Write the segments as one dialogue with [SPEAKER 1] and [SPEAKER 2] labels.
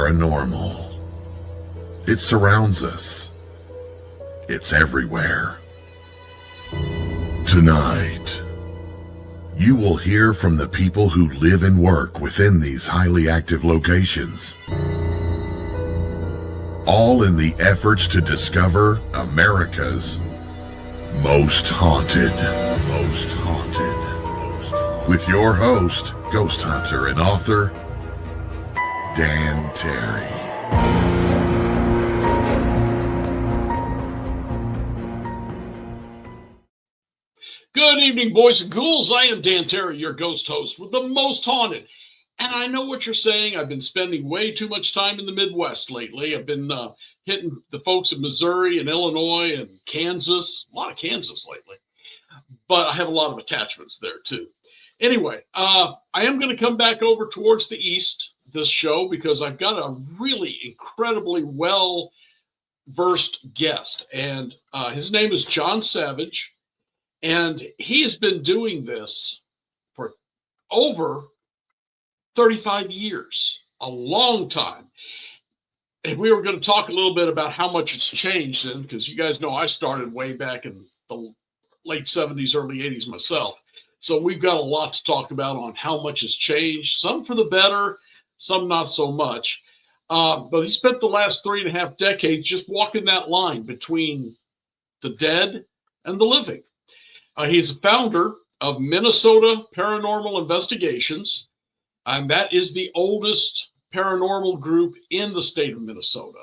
[SPEAKER 1] paranormal. It surrounds us. It's everywhere. Tonight, you will hear from the people who live and work within these highly active locations, all in the efforts to discover America's most haunted. With your host, ghost hunter and author, Dan Terry.
[SPEAKER 2] Good evening, boys and ghouls. I am Dan Terry, your ghost host with the most haunted. And I know what you're saying. I've been spending way too much time in the Midwest lately. I've been hitting the folks in Missouri and Illinois and Kansas. A lot of Kansas lately. But I have a lot of attachments there, too. Anyway, I am going to come back over towards the east this show because I've got a really incredibly well-versed guest. And his name is John Savage. And he has been doing this for over 35 years, a long time. And we were going to talk a little bit about how much it's changed, because you guys know I started way back in the late 70s, early 80s myself. So we've got a lot to talk about on how much has changed, some for the better, some not so much. But he spent the last 3.5 decades just walking that line between the dead and the living. He's a founder of Minnesota Paranormal Investigations, and that is the oldest paranormal group in the state of Minnesota.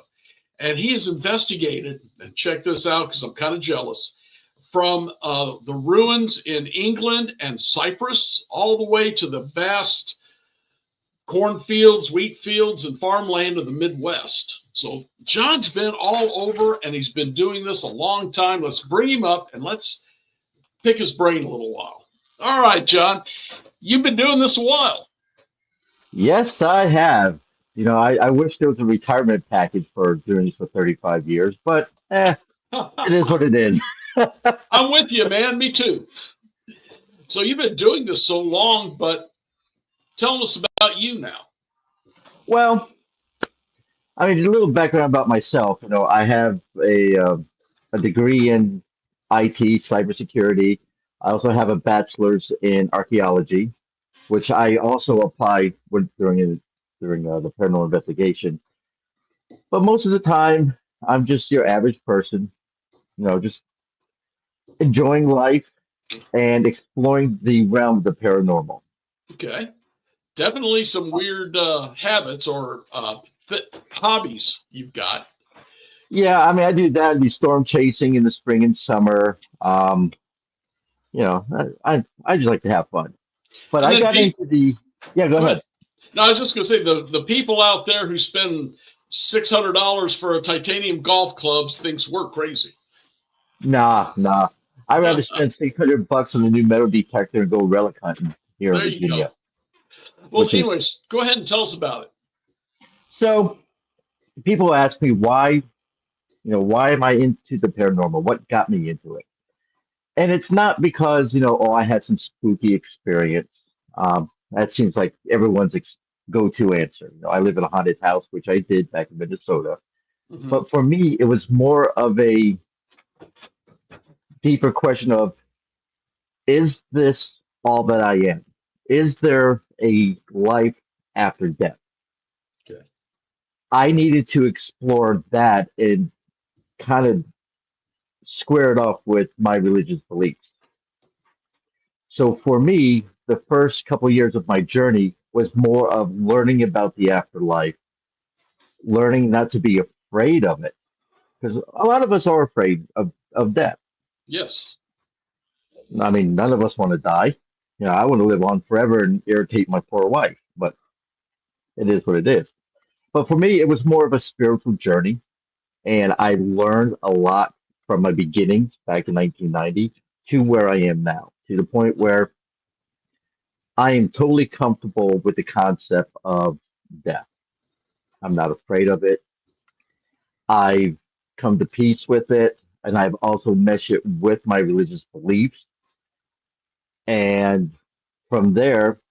[SPEAKER 2] And he has investigated, and check this out because I'm kind of jealous, from the ruins in England and Cyprus all the way to the vast cornfields, wheat fields, and farmland of the Midwest. So John's been all over, and he's been doing this a long time. Let's bring him up, and let's pick his brain a little while. All right, John, you've been doing this a while.
[SPEAKER 3] Yes, I have. I wish there was a retirement package for doing this for 35 years, but it is what it is.
[SPEAKER 2] I'm with you, man. Me too. So you've been doing this so long, but tell us about you now.
[SPEAKER 3] Well, I mean, a little background about myself. I have a degree in IT, cybersecurity. I also have a bachelor's in archaeology, which I also applied during the paranormal investigation. But most of the time, I'm just your average person, just enjoying life and exploring the realm of the paranormal.
[SPEAKER 2] Okay. Definitely some weird habits or hobbies you've got.
[SPEAKER 3] Yeah, I mean, I do that. I do storm chasing in the spring and summer. I just like to have fun. But I got into the. Yeah, go ahead.
[SPEAKER 2] No, I was just going to say the people out there who spend $600 for a titanium golf clubs thinks we're crazy.
[SPEAKER 3] Nah. I'd rather spend $600 on a new metal detector and go relic hunting here in Virginia.
[SPEAKER 2] Well, anyways, go ahead and tell us about it.
[SPEAKER 3] So, people ask me why am I into the paranormal? What got me into it? And it's not because, I had some spooky experience. That seems like everyone's go-to answer. I live in a haunted house, which I did back in Minnesota. Mm-hmm. But for me, it was more of a deeper question of, is this all that I am? Is there a life after death?
[SPEAKER 2] Okay.
[SPEAKER 3] I needed to explore that and kind of square it off with my religious beliefs. So for me, the first couple of years of my journey was more of learning about the afterlife, learning not to be afraid of it, because a lot of us are afraid of death.
[SPEAKER 2] Yes.
[SPEAKER 3] I mean, none of us want to die. I want to live on forever and irritate my poor wife, but it is what it is. But for me, it was more of a spiritual journey, and I learned a lot from my beginnings back in 1990 to where I am now, to the point where I am totally comfortable with the concept of death. I'm not afraid of it. I've come to peace with it, and I've also meshed it with my religious beliefs. And from there,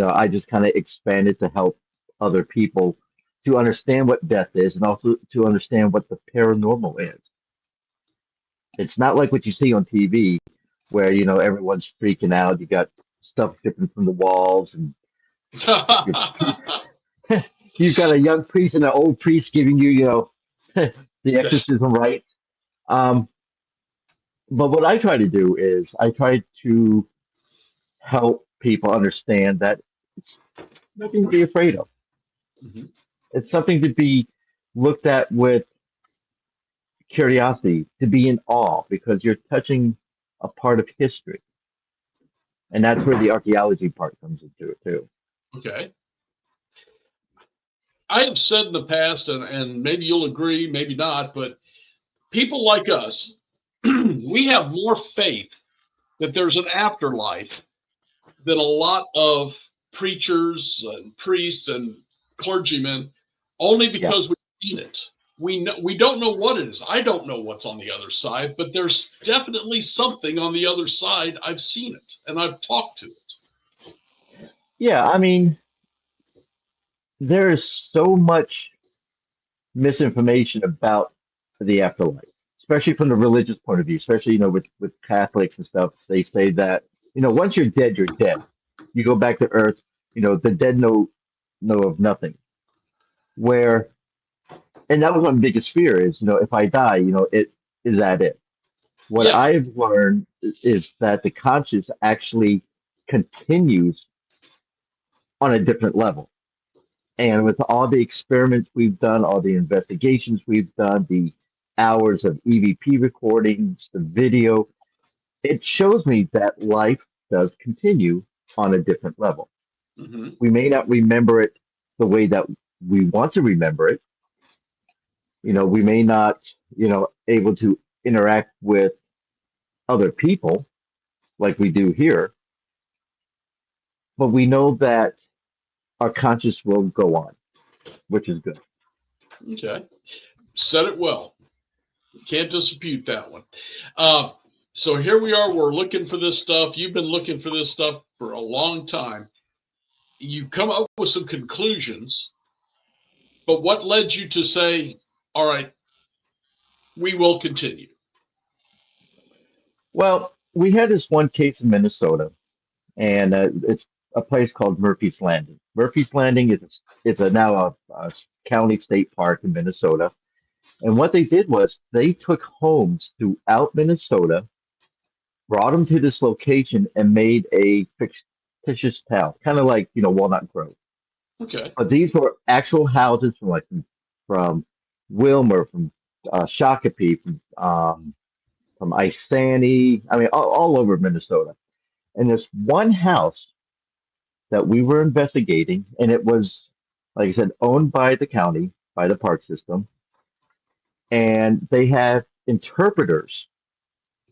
[SPEAKER 3] I just kind of expanded to help other people to understand what death is and also to understand what the paranormal is. It's not like what you see on TV where, everyone's freaking out. You got stuff dripping from the walls and you're, you've got a young priest and an old priest giving you, the exorcism rites. Um, but what I try to do is I try to help people understand that it's nothing to be afraid of.
[SPEAKER 2] Mhm.
[SPEAKER 3] It's something to be looked at with curiosity, to be in awe, because you're touching a part of history. And that's where the archaeology part comes into it too.
[SPEAKER 2] Okay. I have said in the past, and maybe you'll agree, maybe not, but people like us, we have more faith that there's an afterlife than a lot of preachers and priests and clergymen, only
[SPEAKER 3] Yeah.
[SPEAKER 2] because we've seen it. We don't know what it is. I don't know what's on the other side, but there's definitely something on the other side. I've seen it and I've talked to it.
[SPEAKER 3] Yeah, I mean, there is so much misinformation about the afterlife, especially from the religious point of view, especially, with Catholics and stuff. They say that, once you're dead, you're dead. You go back to earth, the dead know of nothing. Where, and that was my biggest fear is, if I die, it is that it. What
[SPEAKER 2] Yeah.
[SPEAKER 3] I've learned is that the conscious actually continues on a different level. And with all the experiments we've done, all the investigations we've done, the hours of EVP recordings, the video, it shows me that life does continue on a different level.
[SPEAKER 2] Hmm.
[SPEAKER 3] We may not remember it the way that we want to remember it. We may not, able to interact with other people like we do here, but we know that our conscious will go on, which is good.
[SPEAKER 2] Okay. Said it well. Can't dispute that one. Uh, so here we are. We're looking for this stuff. You've been looking for this stuff for a long time. You come up with some conclusions, but what led you to say, all right, we will continue?
[SPEAKER 3] Well, we had this one case in Minnesota, and it's a place called Murphy's Landing. Murphy's Landing is now a county state park in Minnesota. And what they did was they took homes throughout Minnesota, brought them to this location, and made a fictitious town, kind of like Walnut Grove.
[SPEAKER 2] Okay.
[SPEAKER 3] But these were actual houses from Wilmer, from Shakopee, from Isani. I mean, all over Minnesota. And this one house that we were investigating, and it was, like I said, owned by the county, by the park system, and they had interpreters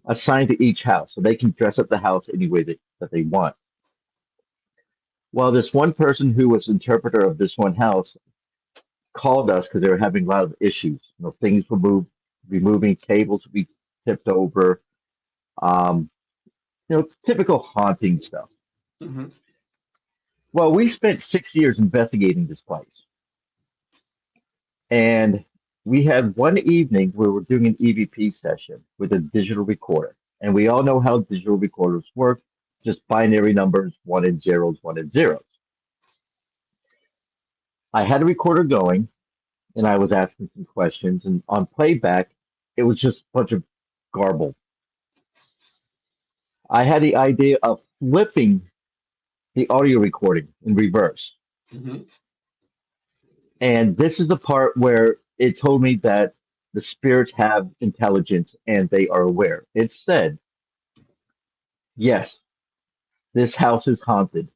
[SPEAKER 3] assigned to each house, so they can dress up the house any way that they want. Well, this one person who was interpreter of this one house called us because they were having a lot of issues. Things would be moving, tables would be tipped over, um, typical haunting stuff.
[SPEAKER 2] Hmm.
[SPEAKER 3] Well, we spent 6 years investigating this place. And we had one evening where we're doing an EVP session with a digital recorder. And we all know how digital recorders work, just binary numbers, one and zeros, one and zeros. I had a recorder going and I was asking some questions. And on playback, it was just a bunch of garble. I had the idea of flipping the audio recording in reverse.
[SPEAKER 2] Hmm.
[SPEAKER 3] And this is the part where it told me that the spirits have intelligence and they are aware. It said, yes, this house is haunted.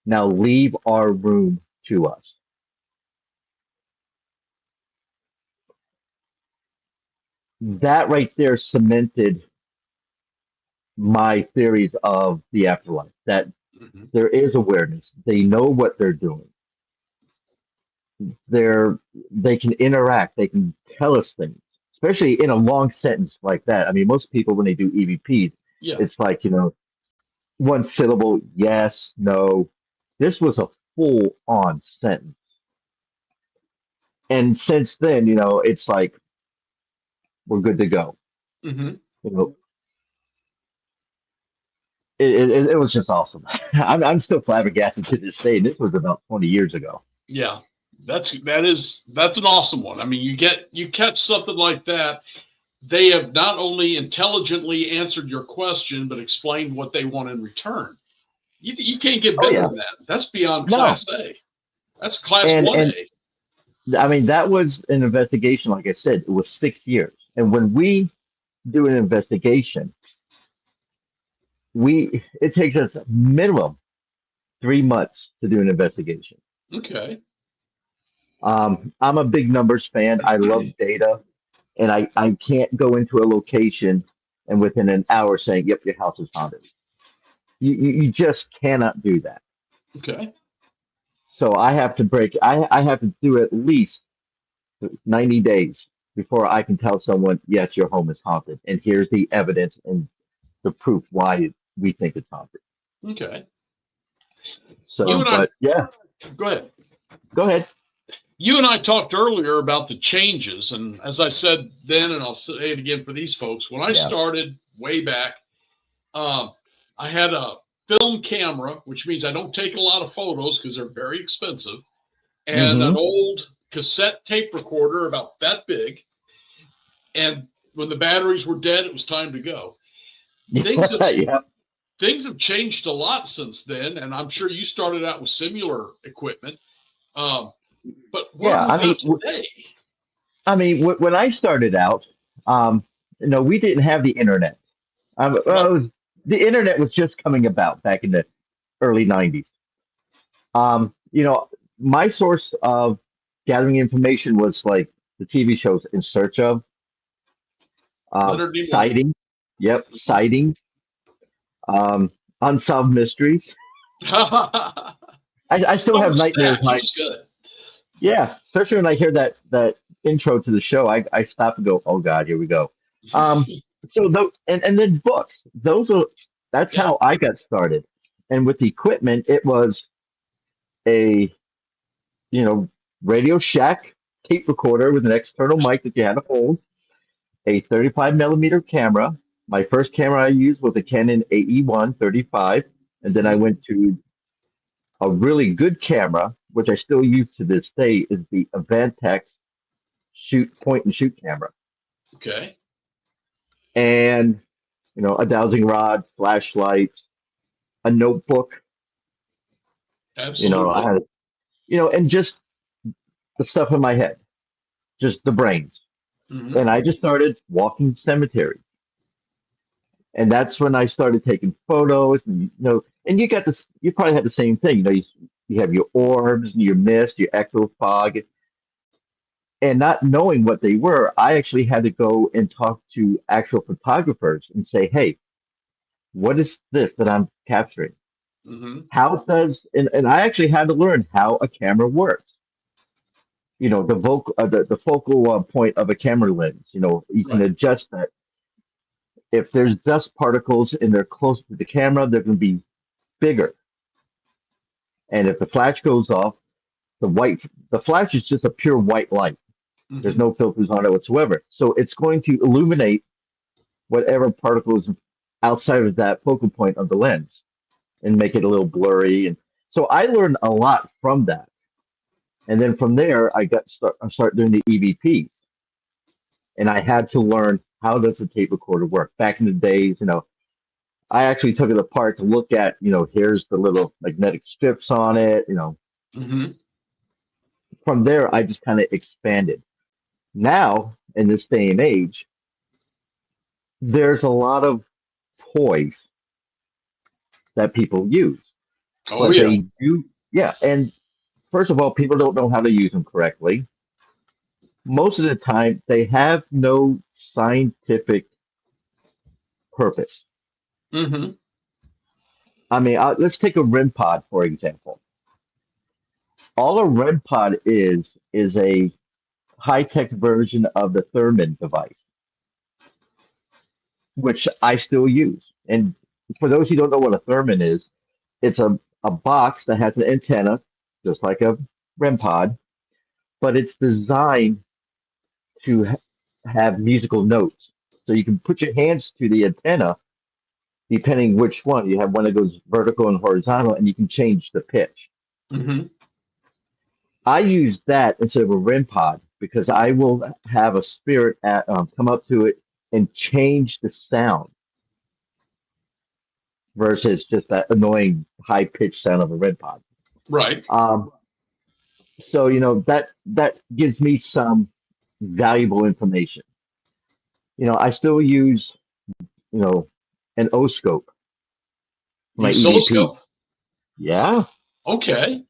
[SPEAKER 3] Now leave our room to us. That right there cemented my theories of the afterlife, that
[SPEAKER 2] Hmm.
[SPEAKER 3] there is awareness. They know what they're doing. They can interact. They can tell us things, especially in a long sentence like that. I mean, most people, when they do EVPs,
[SPEAKER 2] Yeah.
[SPEAKER 3] it's like, one syllable, yes, no. This was a full on sentence. And since then, it's like we're good to go.
[SPEAKER 2] Hmm.
[SPEAKER 3] You know, it was just awesome. I'm still flabbergasted to this day. This was about 20 years ago.
[SPEAKER 2] Yeah, that's an awesome one. I mean, you catch something like that. They have not only intelligently answered your question, but explained what they want in return. You can't get
[SPEAKER 3] Oh
[SPEAKER 2] better
[SPEAKER 3] yeah,
[SPEAKER 2] than that. That's beyond
[SPEAKER 3] no,
[SPEAKER 2] Class A. That's Class
[SPEAKER 3] and
[SPEAKER 2] 1A.
[SPEAKER 3] I mean that was an investigation. Like I said, it was 6 years. And when we do an investigation, we it takes us minimum 3 months to do an investigation.
[SPEAKER 2] Okay.
[SPEAKER 3] I'm a big numbers fan. I love data, and I can't go into a location and within an hour saying, "Yep, your house is haunted." You just cannot do that.
[SPEAKER 2] Okay.
[SPEAKER 3] So I have to I have to do at least 90 days before I can tell someone, yes, your home is haunted, and here's the evidence and the proof why we think it's haunted.
[SPEAKER 2] Okay. You
[SPEAKER 3] So,
[SPEAKER 2] and I
[SPEAKER 3] but yeah,
[SPEAKER 2] Go ahead.
[SPEAKER 3] go ahead.
[SPEAKER 2] You and I talked earlier about the changes, and as I said then, and I'll say it again for these folks, when I
[SPEAKER 3] Yeah.
[SPEAKER 2] started way back, um, I had a film camera, which means I don't take a lot of photos because they're very expensive, and an
[SPEAKER 3] Mm-hmm.
[SPEAKER 2] old cassette tape recorder about that big. And when the batteries were dead, it was time to go. Things have
[SPEAKER 3] Yeah.
[SPEAKER 2] things have changed a lot since then, and I'm sure you started out with similar equipment. Um, but where
[SPEAKER 3] Yeah.
[SPEAKER 2] are we at today?
[SPEAKER 3] When I started out, um, we didn't have the internet.
[SPEAKER 2] Right.
[SPEAKER 3] The internet was just coming about back in the early 90s. You know, my source of gathering information was like the TV shows In Search of,
[SPEAKER 2] Leonard Nimoy.
[SPEAKER 3] Sightings. Yep, Sightings, um, Unsolved Mysteries. I still have
[SPEAKER 2] Robert
[SPEAKER 3] nightmares.
[SPEAKER 2] Stack, he was good.
[SPEAKER 3] Yeah, especially when I hear that intro to the show, I stop and go, "Oh God, here we go." Um, so and then books. That's
[SPEAKER 2] Yeah.
[SPEAKER 3] how I got started. And with the equipment, it was a you know Radio Shack tape recorder with an external mic that you had to hold, a 35 millimeter camera. My first camera I used was a Canon AE1 35, and then I
[SPEAKER 2] Mhm.
[SPEAKER 3] went to a really good camera, which I still use to this day, is the Avantex shoot point and shoot camera,
[SPEAKER 2] Okay.
[SPEAKER 3] and a dowsing rod, flashlights, a notebook. I
[SPEAKER 2] Absolutely.
[SPEAKER 3] had and just the stuff in my head, just the brains.
[SPEAKER 2] Hmm.
[SPEAKER 3] And I just started walking cemeteries, and that's when I started taking photos. And and you got this. You probably had the same thing. You have your orbs, your mist, your echo fog, and not knowing what they were, I actually had to go and talk to actual photographers and say, "Hey, what is this that I'm capturing?
[SPEAKER 2] Hmm.
[SPEAKER 3] How does and I actually had to learn how a camera works. The focal point of a camera lens. You can
[SPEAKER 2] Right.
[SPEAKER 3] adjust that. If there's dust particles and they're close to the camera, they're going to be bigger. And if the flash goes off, the flash is just a pure white light. There's
[SPEAKER 2] Hmm.
[SPEAKER 3] no filters on it whatsoever. So it's going to illuminate whatever particles outside of that focal point of the lens and make it a little blurry. And so I learned a lot from that. And then from there, I start doing the EVPs, and I had to learn how does the tape recorder work. Back in the days, I actually took it apart to look at, here's the little magnetic strips on it.
[SPEAKER 2] Hmm.
[SPEAKER 3] From there, I just kind of expanded. Now, in this day and age, there's a lot of toys that people use,
[SPEAKER 2] Oh
[SPEAKER 3] but
[SPEAKER 2] yeah.
[SPEAKER 3] they do, yeah. And first of all, people don't know how to use them correctly. Most of the time, they have no scientific purpose.
[SPEAKER 2] Hmm.
[SPEAKER 3] Let's take a REM pod, for example. All a REM pod is a high-tech version of the Thurman device, which I still use. And for those who don't know what a Thurman is, it's a box that has an antenna, just like a REM pod, but it's designed to have musical notes. So you can put your hands to the antenna, depending which one. You have one that goes vertical and horizontal, and you can change the pitch.
[SPEAKER 2] Hmm.
[SPEAKER 3] I use that instead of a REM pod because I will have a spirit come up to it and change the sound versus just that annoying high pitched sound of a REM pod.
[SPEAKER 2] Right.
[SPEAKER 3] Um, so that gives me some valuable information. I still use you know an O scope for
[SPEAKER 2] The
[SPEAKER 3] my EVP.
[SPEAKER 2] oscilloscope.
[SPEAKER 3] Yeah,
[SPEAKER 2] Okay.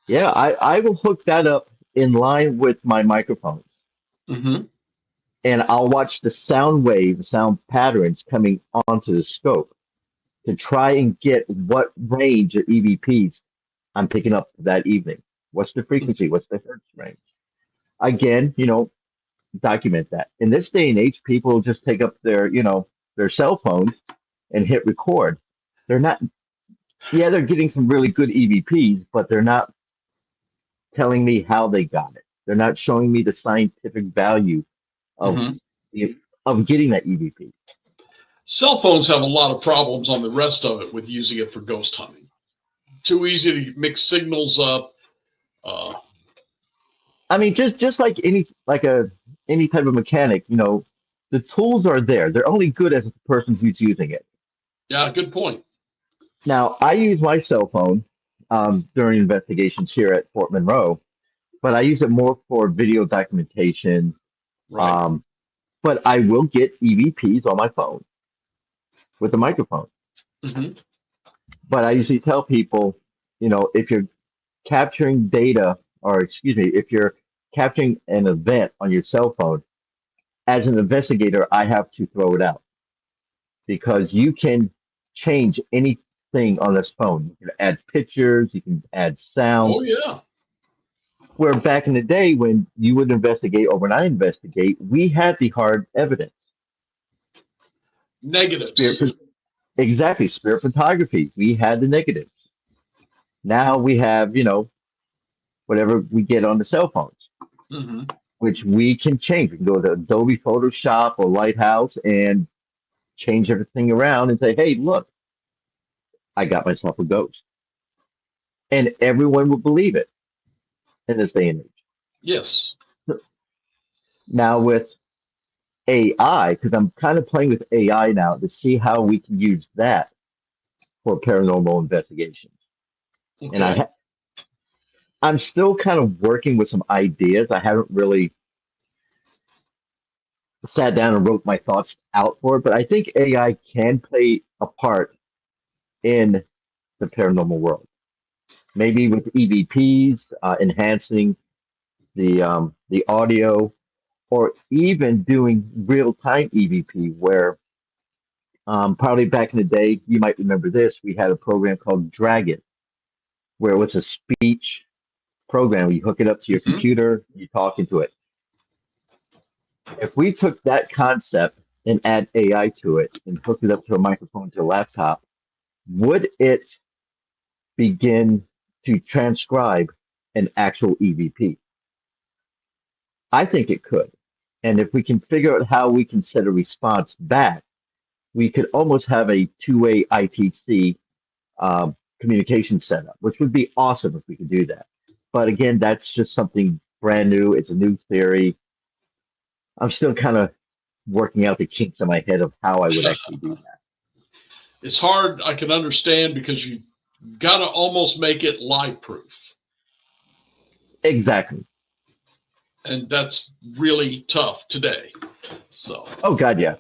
[SPEAKER 3] yeah, I will hook that up in line with my microphones,
[SPEAKER 2] Hmm.
[SPEAKER 3] and I'll watch the sound waves, sound patterns coming onto the scope to try and get what range of EVPs I'm picking up that evening. What's the frequency? What's the hertz range? Again, document that. In this day and age, people just take up their cell phones and hit record. They're not, yeah, they're getting some really good EVPs, but they're not telling me how they got it. They're not showing me the scientific value of
[SPEAKER 2] Hmm.
[SPEAKER 3] of getting that EVP.
[SPEAKER 2] Cell phones have a lot of problems on the rest of it with using it for ghost hunting. Too easy to mix signals up. Uh,
[SPEAKER 3] I mean, just like any type of mechanic, the tools are there. They're only good as the person who's using it.
[SPEAKER 2] yeah, good point.
[SPEAKER 3] Now, I use my cell phone during investigations here at Fort Monroe, but I use it more for video documentation.
[SPEAKER 2] Right.
[SPEAKER 3] Um, but I will get EVPs on my phone with a microphone.
[SPEAKER 2] Hmm.
[SPEAKER 3] But I usually tell people, if you're capturing data, or excuse me, if you're capturing an event on your cell phone, as an investigator, I have to throw it out because you can change anything on this phone. You can add pictures, you can add sound.
[SPEAKER 2] Oh, yeah.
[SPEAKER 3] Where back in the day, when you would investigate or when I investigate, we had the hard evidence. Spirit,
[SPEAKER 2] Negatives.
[SPEAKER 3] exactly, spirit photography. We had the negatives. Now we have, whatever we get on the cell phones,
[SPEAKER 2] Hmm.
[SPEAKER 3] which we can change. We can go to Adobe Photoshop or Lighthouse and change everything around and say, hey, look, I got myself a ghost. And everyone will believe it in this day and
[SPEAKER 2] Yes.
[SPEAKER 3] age. Now with AI, because I'm kind of playing with AI now to see how we can use that for paranormal investigations. And
[SPEAKER 2] Okay.
[SPEAKER 3] I'm still kind of working with some ideas. I haven't really sat down and wrote my thoughts out for it, but I think AI can play a part in the paranormal world. Maybe with EVPs, enhancing the audio, or even doing real time EVP, where probably back in the day, you might remember this. We had a program called Dragon, where it was a speech program. You hook it up to your
[SPEAKER 2] Hmm.
[SPEAKER 3] computer, you talk into it. If we took that concept and add AI to it and hooked it up to a microphone to a laptop, would it begin to transcribe an actual EVP? I think it could. And if we can figure out how we can set a response back, we could almost have a two-way ITC communication setup, which would be awesome if we could do that. But again, that's just something brand new. It's a new theory. I'm still kind of working out the kinks in my head of how I would actually do that.
[SPEAKER 2] It's hard. I can understand because you got to almost make it lie proof.
[SPEAKER 3] Exactly.
[SPEAKER 2] And that's really tough today. So,
[SPEAKER 3] Oh God, yeah.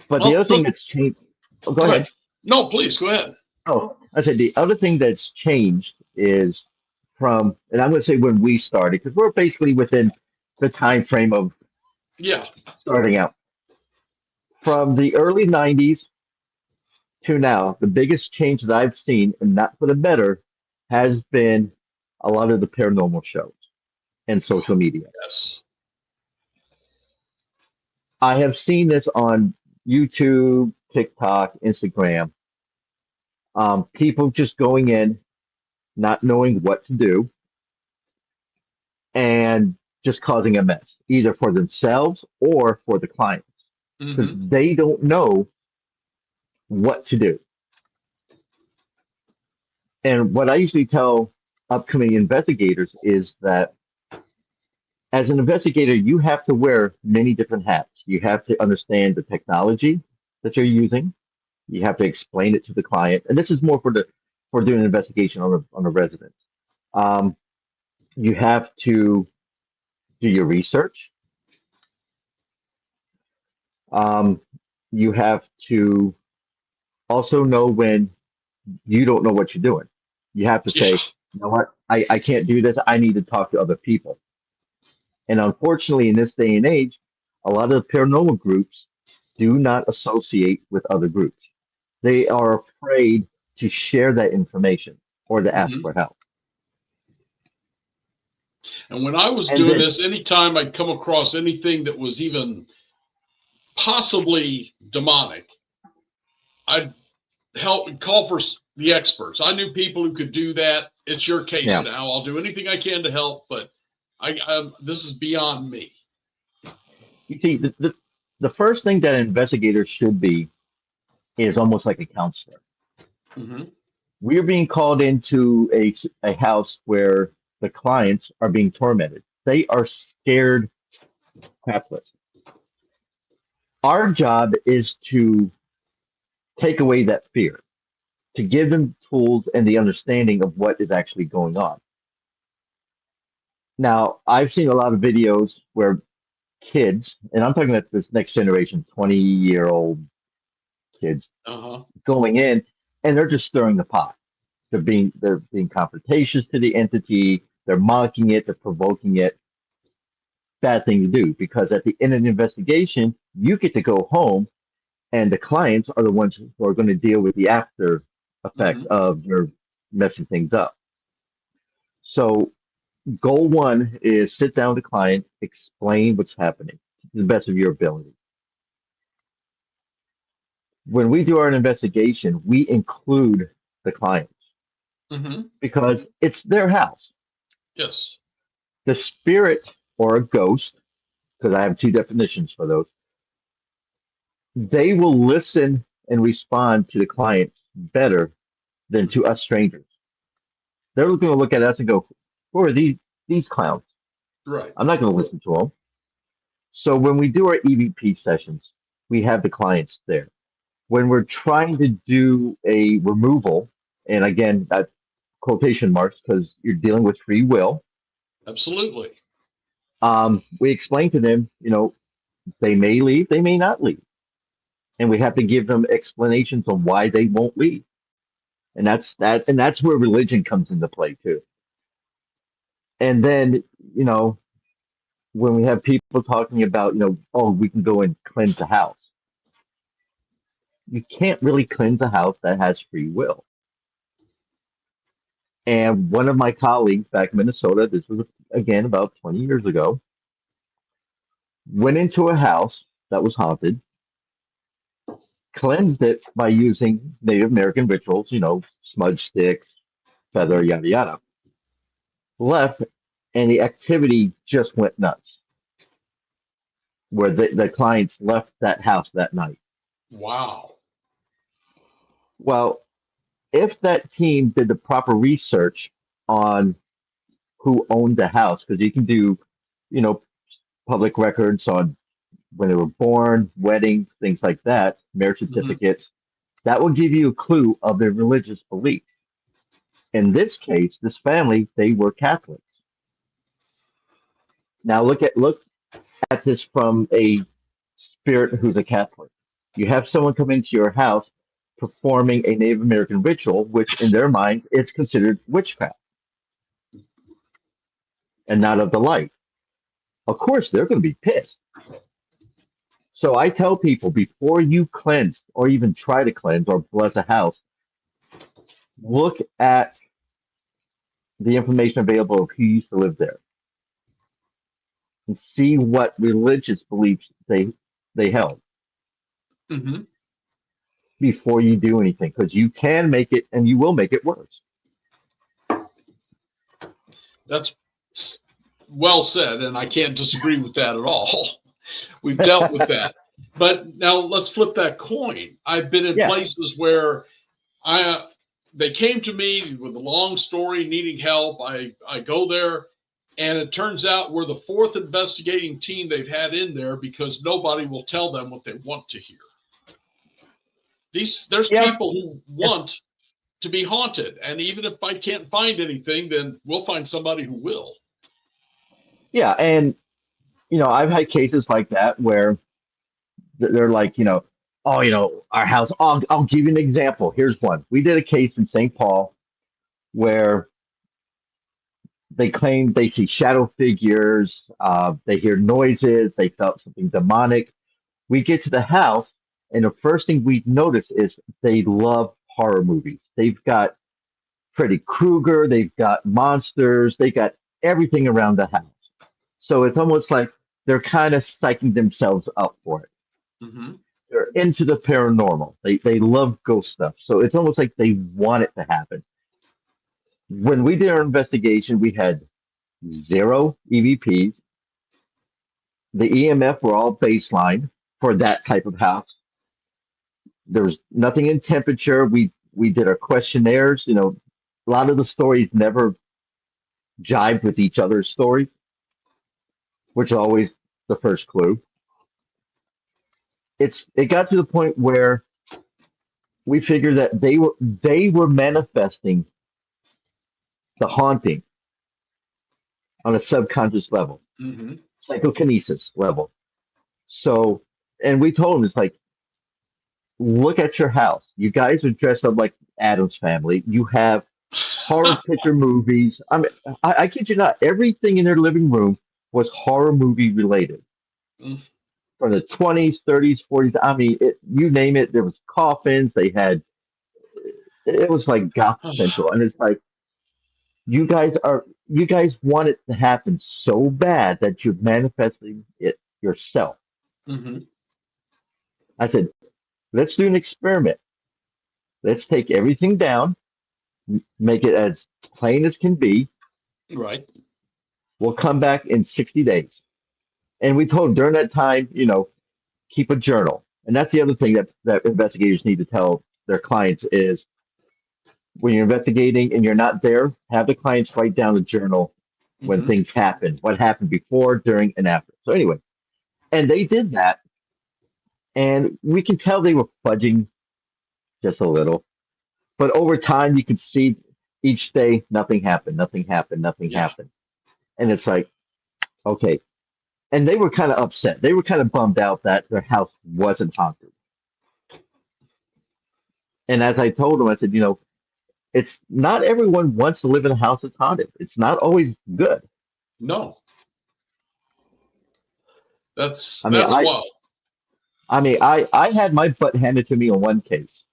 [SPEAKER 3] But the
[SPEAKER 2] well,
[SPEAKER 3] other thing
[SPEAKER 2] look,
[SPEAKER 3] that's changed. Oh, go
[SPEAKER 2] go ahead.
[SPEAKER 3] ahead.
[SPEAKER 2] No, please go ahead.
[SPEAKER 3] Oh, I said the other thing that's changed is and I'm going to say when we started, because we're basically within the time frame of
[SPEAKER 2] Yeah.
[SPEAKER 3] starting out. From the early '90s to now, the biggest change that I've seen, and not for the better, has been a lot of the paranormal shows and social media.
[SPEAKER 2] Yes.
[SPEAKER 3] I have seen this on YouTube, TikTok, Instagram. People just going in, not knowing what to do, and just causing a mess, either for themselves or for the clients, because
[SPEAKER 2] Hmm.
[SPEAKER 3] they don't know what to do. And what I usually tell upcoming investigators is that as an investigator, you have to wear many different hats. You have to understand the technology that you're using. You have to explain it to the client, and this is more for doing an investigation on a resident. Um, you have to do your research. Um, you have to also know when you don't know what you're doing. You have to
[SPEAKER 2] Yeah.
[SPEAKER 3] say, you know what, I can't do this. I need to talk to other people. And unfortunately, in this day and age, a lot of paranormal groups do not associate with other groups. They are afraid to share that information or to ask
[SPEAKER 2] Hmm.
[SPEAKER 3] for help.
[SPEAKER 2] And when I was
[SPEAKER 3] And
[SPEAKER 2] doing
[SPEAKER 3] then,
[SPEAKER 2] this, anytime I'd come across anything that was even possibly demonic, I'd help call for the experts. I knew people who could do that. It's your case
[SPEAKER 3] yeah,
[SPEAKER 2] now. I'll do anything I can to help, but this is beyond me.
[SPEAKER 3] you see, the first thing that an investigator should be is almost like a counselor.
[SPEAKER 2] Hmm.
[SPEAKER 3] We're being called into a house where the clients are being tormented. They are scared crapless. Our job is to take away that fear, to give them tools and the understanding of what is actually going on. Now, I've seen a lot of videos where kids, and I'm talking about this next generation, 20-year-old kids,
[SPEAKER 2] Uh-huh.
[SPEAKER 3] going in and they're just stirring the pot. They're being confrontations to the entity, they're mocking it, they're provoking it. Bad thing to do because at the end of the investigation, you get to go home and the clients are the ones who are going to deal with the after effects
[SPEAKER 2] Hmm.
[SPEAKER 3] of your messing things up. So goal one is sit down with the client, explain what's happening to the best of your ability. When we do our investigation, we include the clients
[SPEAKER 2] Hmm.
[SPEAKER 3] because it's their house.
[SPEAKER 2] Yes.
[SPEAKER 3] The spirit or a ghost, because I have two definitions for those, they will listen and respond to the clients better than to us strangers. They're going to look at us and go, "Who are these clowns?
[SPEAKER 2] Right.
[SPEAKER 3] I'm not going to listen to them." So when we do our EVP sessions, we have the clients there. When we're trying to do a removal, and again, that quotation marks because you're dealing with free will,
[SPEAKER 2] Absolutely.
[SPEAKER 3] we explain to them, they may leave, they may not leave, and we have to give them explanations on why they won't leave. And that's where religion comes into play too. And then, you know, when we have people talking about, oh, we can go and cleanse the house. You can't really cleanse a house that has free will. And one of my colleagues back in Minnesota, this was again about 20 years ago, went into a house that was haunted, cleansed it by using Native American rituals, smudge sticks, feather,
[SPEAKER 2] Hmm.
[SPEAKER 3] yada yada. Left, and the activity just went nuts. Where the clients left that house that night.
[SPEAKER 2] Wow.
[SPEAKER 3] Well, if that team did the proper research on who owned the house, because you can do, you know, public records on when they were born, weddings, things like that, marriage
[SPEAKER 2] Hmm.
[SPEAKER 3] certificates, that will give you a clue of their religious belief. In this case, this family, they were Catholics. Now look at this from a spirit who's a Catholic. You have someone come into your house performing a Native American ritual, which in their mind is considered witchcraft and not of the light. Of course, they're going to be pissed. So I tell people before you cleanse or even try to cleanse or bless a house, look at the information available of who used to live there and see what religious beliefs they held
[SPEAKER 2] Hmm.
[SPEAKER 3] before you do anything, because you can make it and you will make it worse.
[SPEAKER 2] That's well said, and I can't disagree with that at all. We've dealt with that. But now let's flip that coin. I've been in
[SPEAKER 3] Yeah.
[SPEAKER 2] places where they came to me with a long story, needing help. I go there, and it turns out we're the fourth investigating team they've had in there because nobody will tell them what they want to hear. There's people who want to be haunted, and even if I can't find anything, then we'll find somebody who will.
[SPEAKER 3] Yeah, and I've had cases like that where they're like, oh, our house. I'll give you an example. Here's one. We did a case in St. Paul where they claim they see shadow figures, they hear noises, they felt something demonic. We get to the house, and the first thing we notice is they love horror movies. They've got Freddy Krueger, they've got monsters, they got everything around the house. So it's almost like they're kind of psyching themselves up for it.
[SPEAKER 2] Mm-hmm.
[SPEAKER 3] They're into the paranormal. They love ghost stuff. So it's almost like they want it to happen. When we did our investigation, we had 0 EVPs. The EMF were all baseline for that type of house. There was nothing in temperature. We did our questionnaires. A lot of the stories never jibed with each other's stories, which is always the first clue. It got to the point where we figured that they were manifesting the haunting on a subconscious level,
[SPEAKER 2] Mm-hmm.
[SPEAKER 3] psychokinesis level. So, and we told them, it's like, look at your house. You guys are dressed up like Addams Family. You have horror picture movies. I mean, I kid you not. Everything in their living room was horror movie related.
[SPEAKER 2] Mm.
[SPEAKER 3] From the 20s, 30s, 40s. I mean, you name it. There was coffins. It was like goth central, and it's like you guys want it to happen so bad that you're manifesting it yourself.
[SPEAKER 2] Mm-hmm.
[SPEAKER 3] I said, let's do an experiment. Let's take everything down, make it as plain as can be.
[SPEAKER 2] Right.
[SPEAKER 3] We'll come back in 60 days. And we told them during that time, keep a journal. And that's the other thing that investigators need to tell their clients is when you're investigating and you're not there, have the clients write down a journal when
[SPEAKER 2] Mm-hmm.
[SPEAKER 3] things happen, what happened before, during, and after. So anyway, and they did that. And we can tell they were fudging just a little. But over time, you could see each day nothing happened, nothing happened, nothing
[SPEAKER 2] Yeah.
[SPEAKER 3] happened. And it's like, okay. And they were kind of upset. They were kind of bummed out that their house wasn't haunted. And as I told them, I said, it's not everyone wants to live in a house that's haunted. It's not always good.
[SPEAKER 2] No. That's
[SPEAKER 3] I mean,
[SPEAKER 2] wild.
[SPEAKER 3] I had my butt handed to me on one case.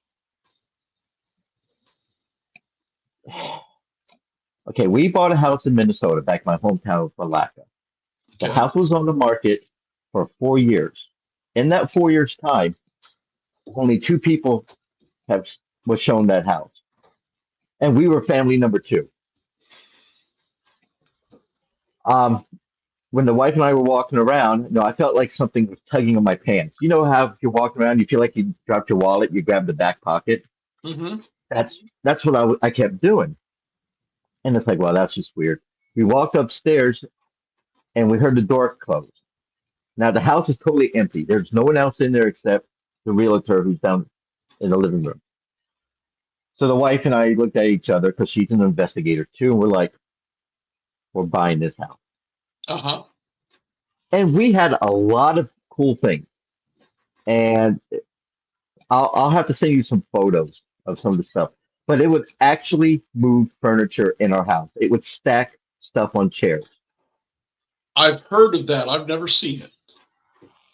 [SPEAKER 3] Okay, we bought a house in Minnesota, back in my hometown of Malacca. The
[SPEAKER 2] Okay.
[SPEAKER 3] house was on the market for 4 years. In that 4 years' time, only 2 people have was shown that house, and we were family number 2. Um, when the wife and I were walking around, I felt like something was tugging on my pants. You know how if you're walking around, you feel like you dropped your wallet, you grab the back pocket.
[SPEAKER 2] Mm-hmm.
[SPEAKER 3] That's what I kept doing, and it's like, well, that's just weird. We walked upstairs, and we heard the door close. Now the house is totally empty. There's no one else in there except the realtor who's down in the living room. So the wife and I looked at each other because she's an investigator too, and we're like, we're buying this house.
[SPEAKER 2] Uh-huh.
[SPEAKER 3] And we had a lot of cool things. And I'll have to send you some photos of some of the stuff. But it would actually move furniture in our house. It would stack stuff on chairs.
[SPEAKER 2] I've heard of that. I've never seen it.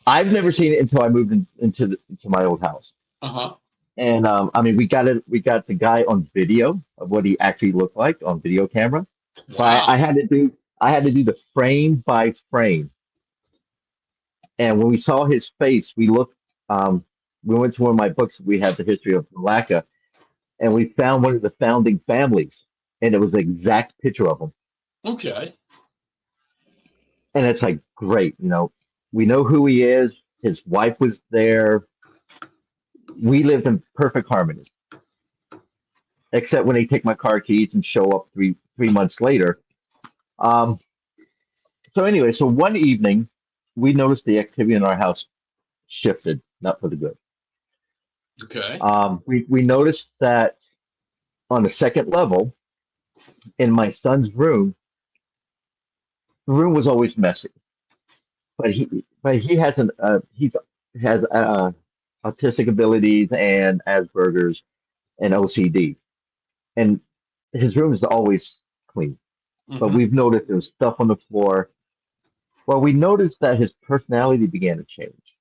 [SPEAKER 3] I've never seen it until I moved into my old house.
[SPEAKER 2] Uh-huh.
[SPEAKER 3] And I mean, we got it. We got the guy on video of what he actually looked like on video camera. So
[SPEAKER 2] Wow.
[SPEAKER 3] I had to do the frame by frame. And when we saw his face, we looked. We went to one of my books. We had the history of Malacca, and we found one of the founding families, and it was the exact picture of him.
[SPEAKER 2] Okay.
[SPEAKER 3] And it's like, great, we know who he is. His wife was there. We lived in perfect harmony, except when they take my car keys and show up three months later. Um, so anyway, so one evening, we noticed the activity in our house shifted, not for the good.
[SPEAKER 2] Okay.
[SPEAKER 3] We noticed that on the second level in my son's room, the room was always messy, but he has he's has autistic abilities and Asperger's and OCD, and his room is always clean. But
[SPEAKER 2] Hmm.
[SPEAKER 3] we've noticed there's stuff on the floor. Well, we noticed that his personality began to change.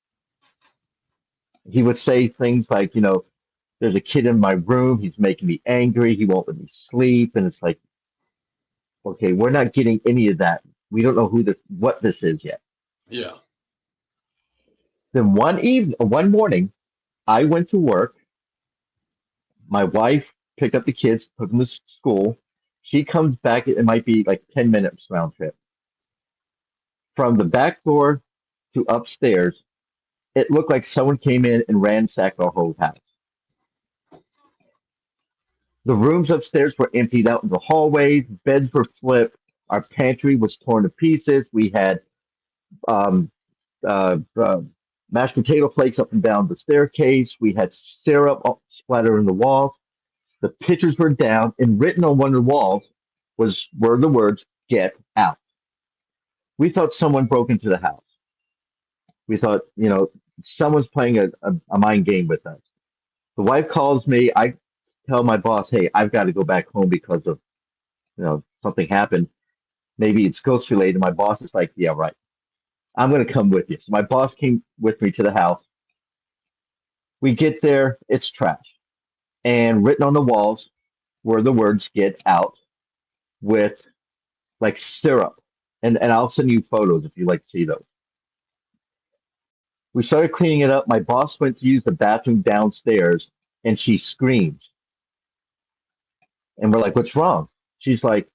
[SPEAKER 3] He would say things like, there's a kid in my room. He's making me angry. He won't let me sleep. And it's like, okay, we're not getting any of that. We don't know what this is yet.
[SPEAKER 2] Yeah.
[SPEAKER 3] Then one morning, I went to work. My wife picked up the kids, took them to school. She comes back. It might be like 10 minutes round trip. From the back door to upstairs, it looked like someone came in and ransacked our whole house. The rooms upstairs were emptied out in the hallways, beds were flipped, our pantry was torn to pieces. We had um, mashed potato flakes up and down the staircase. We had syrup splattered on the walls. The pictures were down, and written on one of the walls were the words "Get out." We thought someone broke into the house. We thought, someone's playing a mind game with us. The wife calls me. I tell my boss, "Hey, I've got to go back home because of something happened. Maybe it's ghost related." My boss is like, "Yeah, right. I'm going to come with you." So my boss came with me to the house. We get there, it's trash. And written on the walls were the words "Get out" with like syrup. And I'll send you photos if you'd like to see those. We started cleaning it up. My boss went to use the bathroom downstairs and she screams. And we're like, "What's wrong?" She's like,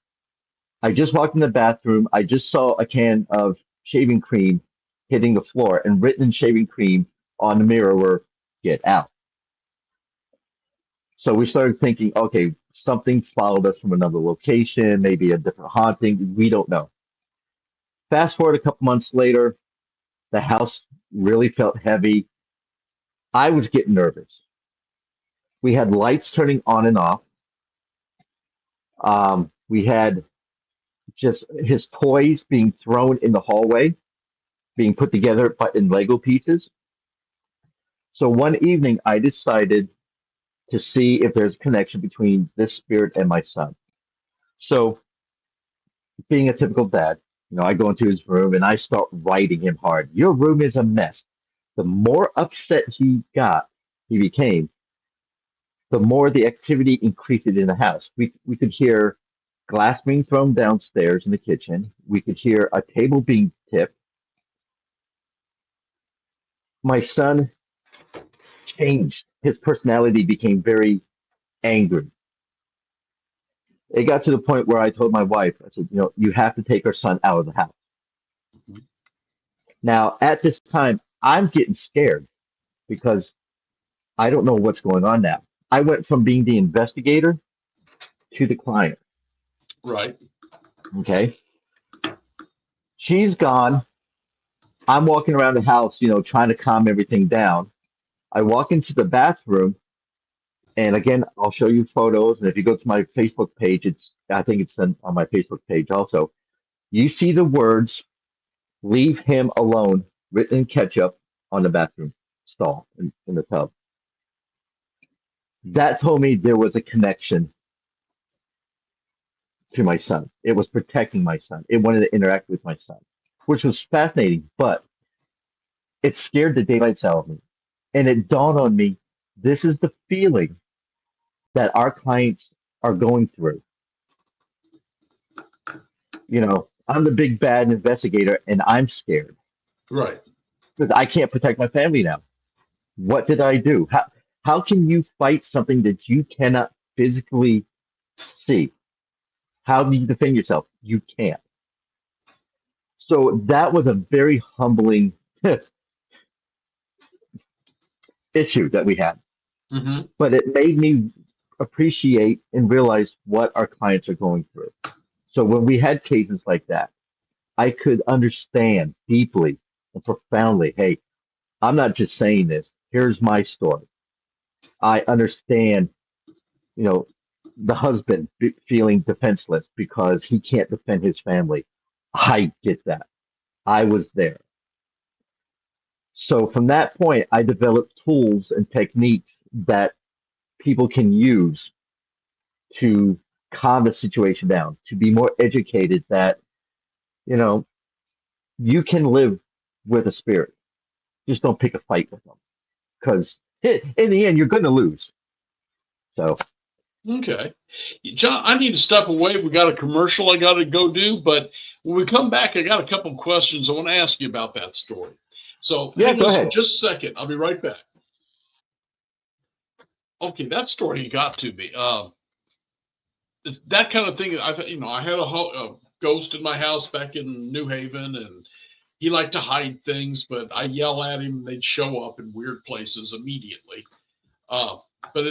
[SPEAKER 3] "I just walked in the bathroom. I just saw a can of shaving cream hitting the floor, and written in shaving cream on the mirror were "Get out." So we started thinking, okay, something followed us from another location, maybe a different haunting. We don't know. Fast forward a couple months later, the house really felt heavy. I was getting nervous. We had lights turning on and off. We had just his toys being thrown in the hallway, being put together but in Lego pieces. So one evening, I decided to see if there's a connection between this spirit and my son. So, being a typical dad, I go into his room and I start writing him hard. "Your room is a mess." The more upset he became, the more the activity increased in the house. We could hear glass being thrown downstairs in the kitchen. We could hear a table being tipped. My son changed. His personality became very angry. It got to the point where I told my wife, I said, "You have to take our son out of the house." Now, at this time, I'm getting scared because I don't know what's going on now. I went from being the investigator to the client.
[SPEAKER 2] Right.
[SPEAKER 3] Okay. She's gone. I'm walking around the house, trying to calm everything down. I walk into the bathroom, and again, I'll show you photos. And if you go to my Facebook page, I think it's on my Facebook page also. You see the words "Leave him alone" written in ketchup on the bathroom stall in the tub. That told me there was a connection to my son. It was protecting my son. It wanted to interact with my son, which was fascinating, but it scared the daylights out of me. And it dawned on me, this is the feeling that our clients are going through. I'm the big bad investigator and I'm scared
[SPEAKER 2] Right.
[SPEAKER 3] because I can't protect my family now. What did I do? How can you fight something that you cannot physically see? How do you defend yourself? You can't. So that was a very humbling issue that we had,
[SPEAKER 2] Hmm.
[SPEAKER 3] but it made me appreciate and realize what our clients are going through. So when we had cases like that, I could understand deeply and profoundly, hey, I'm not just saying this. Here's my story. I understand, you know, the husband feeling defenseless because he can't defend his family. I get that. I was there. So from that point, I developed tools and techniques that people can use to calm the situation down, to be more educated that, you know, you can live with a spirit. Just don't pick a fight with them because in the end, you're going to lose. So,
[SPEAKER 2] Okay. John, I need to step away. We got a commercial I got to go do, but when we come back, I got a couple of questions I want to ask you about that story. So
[SPEAKER 3] yeah,
[SPEAKER 2] hang
[SPEAKER 3] go
[SPEAKER 2] on for
[SPEAKER 3] ahead.
[SPEAKER 2] just a second. I'll be right back. Okay, that story you got to me. It's that kind of thing. I had a ghost in my house back in New Haven, and he liked to hide things, but I yell at him, and they'd show up in weird places immediately. Uh, but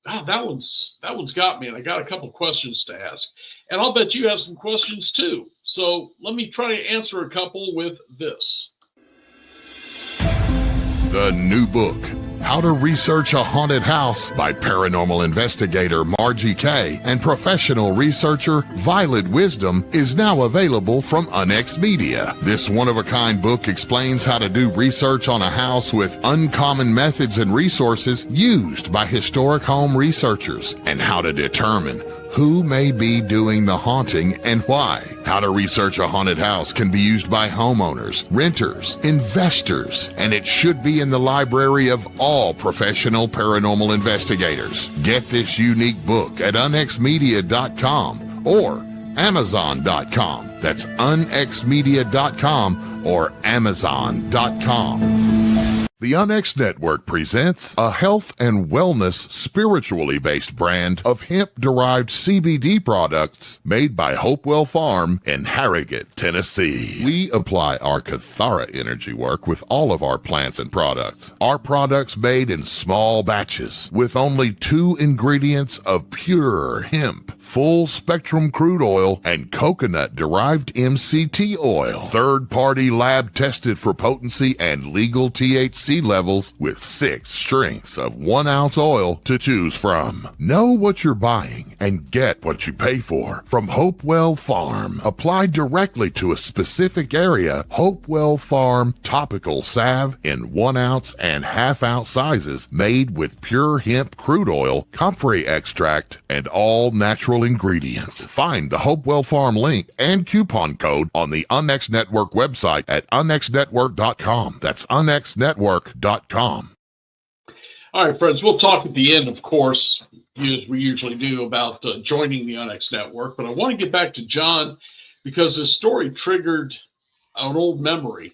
[SPEAKER 2] that one's got me, and I got a couple questions to ask, and I'll bet you have some questions too. So let me try to answer a couple with this.
[SPEAKER 1] The new book, How to Research a Haunted House by paranormal investigator Margie Kay and professional researcher Violet Wisdom, is now available from Unex Media. This one-of-a-kind book explains how to do research on a house with uncommon methods and resources used by historic home researchers, and how to determine who may be doing the haunting and why. How to Research a Haunted House can be used by homeowners, renters, investors, and it should be in the library of all professional paranormal investigators. Get this unique book at unxmedia.com or amazon.com. That's unxmedia.com or amazon.com. The Unex Network presents a health and wellness spiritually based brand of hemp-derived CBD products made by Hopewell Farm in Harrogate, Tennessee. We apply our Cathara energy work with all of our plants and products. Our products made in small batches with only 2 ingredients of pure hemp, full spectrum crude oil, and coconut-derived MCT oil. Third-party lab tested for potency and legal THC levels with 6 strengths of 1 ounce oil to choose from. Know what you're buying and get what you pay for from Hopewell Farm. Applied directly to a specific area, Hopewell Farm topical salve in 1 ounce and ½ ounce sizes, made with pure hemp crude oil, comfrey extract, and all natural ingredients. Find the Hopewell Farm link and coupon code on the Unex Network website at unexnetwork.com. That's unexnetwork.com.
[SPEAKER 2] All right, friends, we'll talk at the end, of course, as we usually do, about joining the Unex Network. But I want to get back to John because this story triggered an old memory.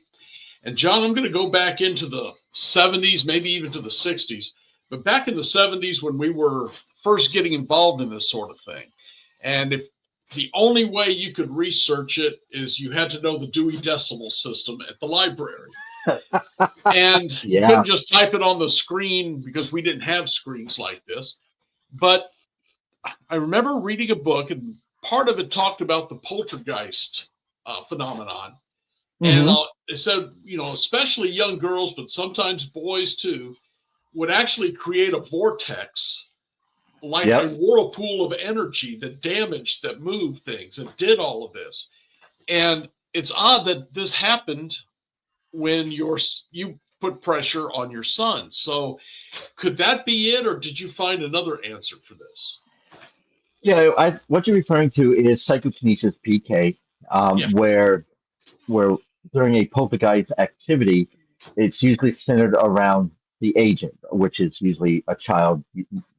[SPEAKER 2] And John, I'm going to go back into the 70s, maybe even to the 60s. But back in the 70s, when we were first getting involved in this sort of thing, and if the only way you could research it is you had to know the Dewey Decimal System at the library. And you couldn't just type it on the screen because we didn't have screens like this. But I remember reading a book, and part of it talked about the poltergeist phenomenon. And it said, especially young girls, but sometimes boys too, would actually create a vortex, like a whirlpool of energy that damaged, that moved things, and did all of this. And it's odd that this happened when you put pressure on your son. So could that be it, or did you find another answer for this?
[SPEAKER 3] Yeah, what you're referring to is psychokinesis PK, where during a poltergeist activity, it's usually centered around the agent, which is usually a child,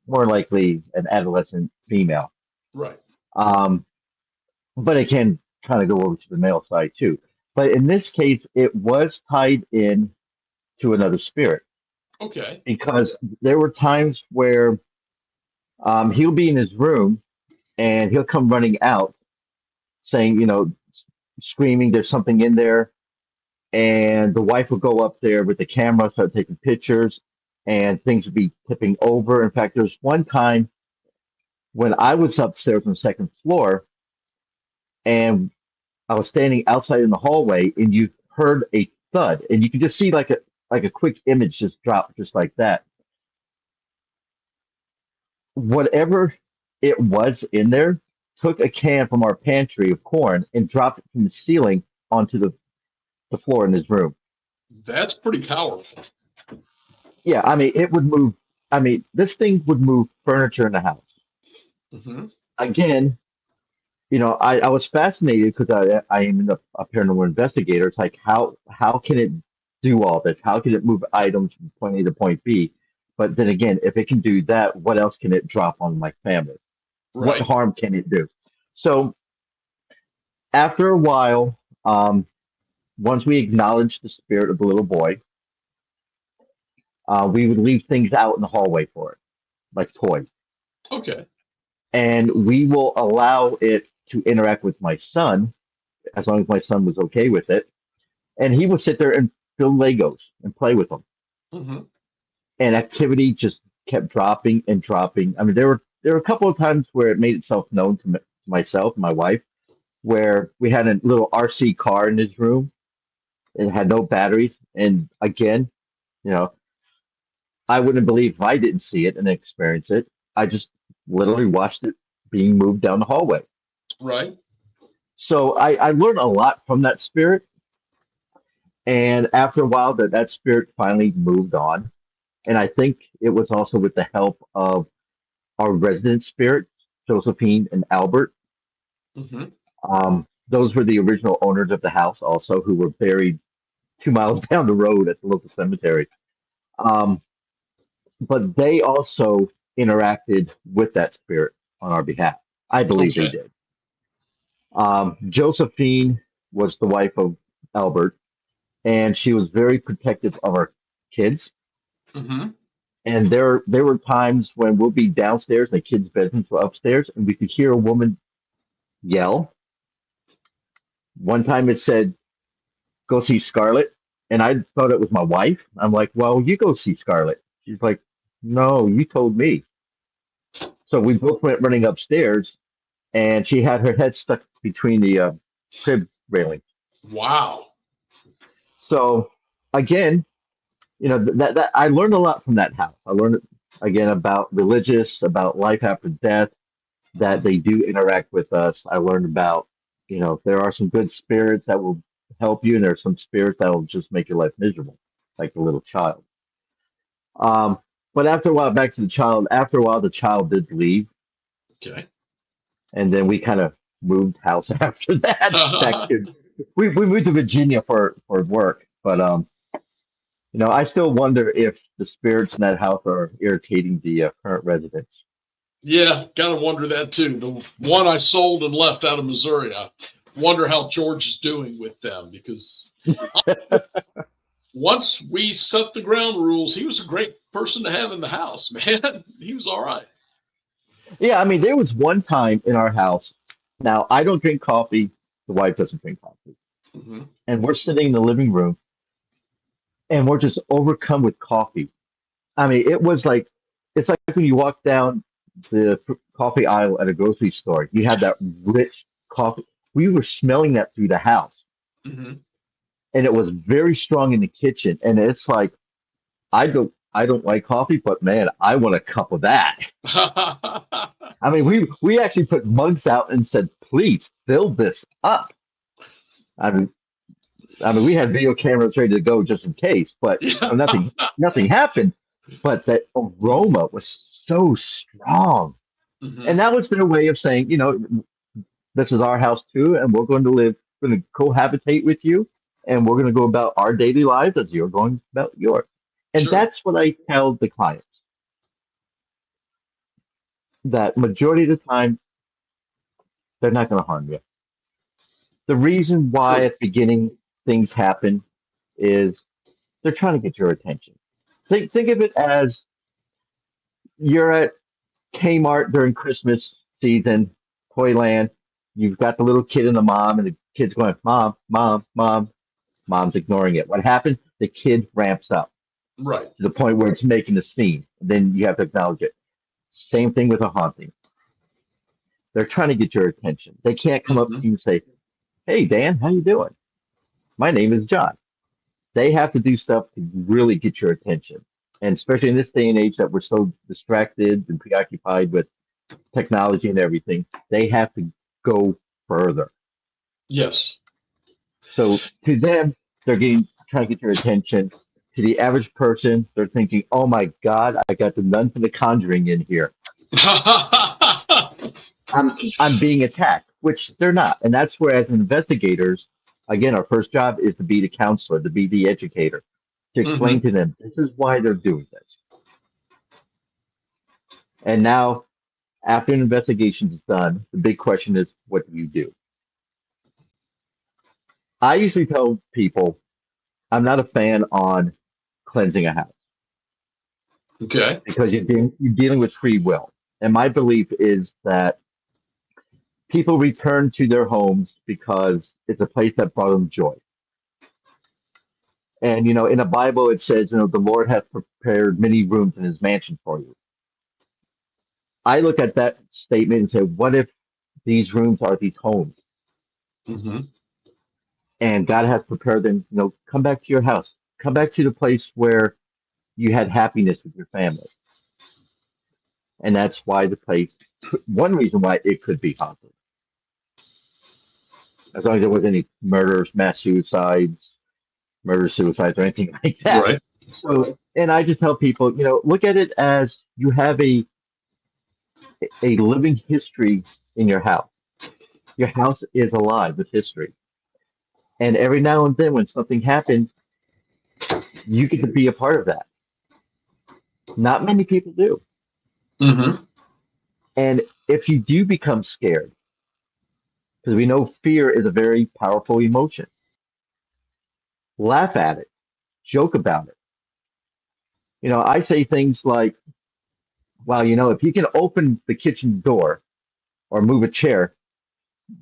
[SPEAKER 3] more likely an adolescent female.
[SPEAKER 2] Right.
[SPEAKER 3] But it can kind of go over to the male side too. But in this case, it was tied in to another spirit.
[SPEAKER 2] Okay.
[SPEAKER 3] Because there were times where he'll be in his room and he'll come running out saying, screaming, "There's something in there!" And the wife would go up there with the camera, start taking pictures, and things would be tipping over. In fact, there's one time when I was upstairs on the second floor, and I was standing outside in the hallway, and you heard a thud, and you could just see like a quick image just drop just like that. Whatever it was in there took a can from our pantry of corn and dropped it from the ceiling onto the floor in his room.
[SPEAKER 2] That's pretty powerful.
[SPEAKER 3] Yeah, I mean, it would move. I mean, this thing would move furniture in the house.
[SPEAKER 2] Hmm.
[SPEAKER 3] Again, I was fascinated because I am a paranormal investigator. It's like how can it do all this? How can it move items from point A to point B? But then again, if it can do that, what else can it drop on my family? What
[SPEAKER 2] Right.
[SPEAKER 3] harm can it do? So after a while, once we acknowledged the spirit of the little boy, we would leave things out in the hallway for it, like toys,
[SPEAKER 2] Okay.
[SPEAKER 3] and we will allow it to interact with my son as long as my son was okay with it, and he would sit there and build Legos and play with them.
[SPEAKER 2] Hmm.
[SPEAKER 3] And activity just kept dropping and dropping. I mean, there were a couple of times where it made itself known to myself and my wife, where we had a little RC car in his room. It had no batteries, and again, you know, I wouldn't believe if I didn't see it and experience it. I just literally watched it being moved down the hallway.
[SPEAKER 2] Right.
[SPEAKER 3] So I learned a lot from that spirit, and after a while, that spirit finally moved on. And I think it was also with the help of our resident spirits, Josephine and Albert.
[SPEAKER 2] Hmm.
[SPEAKER 3] Those were the original owners of the house, also, who were buried 2 miles down the road at the local cemetery. Um, but they also interacted with that spirit on our behalf. I believe they
[SPEAKER 2] Okay.
[SPEAKER 3] did. Josephine was the wife of Albert, and she was very protective of our kids.
[SPEAKER 2] Hmm.
[SPEAKER 3] And there were times when we'll be downstairs and the kids' bedrooms were upstairs, and we could hear a woman yell. One time it said, "Go see Scarlett," and I thought it was my wife. I'm like, "Well, you go see Scarlett." She's like, "No, you told me." So we both went running upstairs, and she had her head stuck between the crib railings.
[SPEAKER 2] Wow.
[SPEAKER 3] So again, that I learned a lot from that house. I learned again about religious, about life after death, that
[SPEAKER 2] Hmm.
[SPEAKER 3] they do interact with us. I learned about, there are some good spirits that will help you, and there are some spirits that will just make your life miserable, like the little child. Um, but after a while, back to the child. After a while, the child did leave,
[SPEAKER 2] Okay.
[SPEAKER 3] and then we kind of moved house after that. Back to we moved to Virginia for work, but I still wonder if the spirits in that house are irritating the current residents.
[SPEAKER 2] Yeah, gotta wonder that too. The one I sold and left out of Missouri, I wonder how George is doing with them because once we set the ground rules, he was a great person to have in the house, man. He was all right.
[SPEAKER 3] Yeah, I mean, there was one time in our house. Now, I don't drink coffee. The wife doesn't drink coffee.
[SPEAKER 2] Hmm.
[SPEAKER 3] And we're sitting in the living room and we're just overcome with coffee. I mean, it's like when you walk down the coffee aisle at a grocery store, you have that rich coffee. We were smelling that through the house,
[SPEAKER 2] Hmm.
[SPEAKER 3] and it was very strong in the kitchen. And it's like, I don't like coffee, but man, I want a cup of that. I mean, we actually put mugs out and said, please fill this up. I mean, we had video cameras ready to go just in case, but
[SPEAKER 2] Yeah.
[SPEAKER 3] nothing happened. But that aroma was so strong, and
[SPEAKER 2] Hmm.
[SPEAKER 3] that was their way of saying, this is our house too, and going to cohabitate with you, and we're going to go about our daily lives as you're going about yours. And
[SPEAKER 2] Sure.
[SPEAKER 3] that's what I tell the clients, that majority of the time they're not going to harm you. The reason why
[SPEAKER 2] True.
[SPEAKER 3] at the beginning things happen is they're trying to get your attention. Think of it as you're at Kmart during Christmas season, Toyland. You've got the little kid and the mom, and Kid's going, mom, mom, mom. Mom's ignoring it. What happens? The kid ramps up
[SPEAKER 2] Right.
[SPEAKER 3] to the point where it's making a scene. Then you have to acknowledge it. Same thing with a haunting. They're trying to get your attention. They can't come up to
[SPEAKER 2] Hmm.
[SPEAKER 3] you and say, "Hey, Dan, how you doing? My name is John." They have to do stuff to really get your attention. And especially in this day and age that we're so distracted and preoccupied with technology and everything, they have to go further.
[SPEAKER 2] Yes.
[SPEAKER 3] So to them, they're getting trying to get your attention. To the average person, they're thinking, "Oh my God, I got the nun from The Conjuring in here. I'm being attacked," which they're not. And that's where, as investigators, again, our first job is to be the counselor, to be the educator, to explain
[SPEAKER 2] Hmm.
[SPEAKER 3] to them this is why they're doing this. And now, after an investigation is done, the big question is, what do you do? I usually tell people I'm not a fan on cleansing a house
[SPEAKER 2] Okay.
[SPEAKER 3] because you're dealing with free will. And my belief is that people return to their homes because it's a place that brought them joy. And in the Bible it says, the Lord hath prepared many rooms in his mansion for you. I look at that statement and say, what if these rooms are these homes
[SPEAKER 2] Hmm.
[SPEAKER 3] and God has prepared them, come back to your house, come back to the place where you had happiness with your family. And that's why one reason why it could be haunted. As long as there wasn't any murders, mass suicides, murder suicides, or anything like that.
[SPEAKER 2] Right.
[SPEAKER 3] So, and I just tell people, look at it as you have a living history in your house. Your house is alive with history. And every now and then when something happens, you get to be a part of that. Not many people do.
[SPEAKER 2] Hmm.
[SPEAKER 3] And if you do become scared, because we know fear is a very powerful emotion, laugh at it, joke about it. I say things like, well, if you can open the kitchen door or move a chair,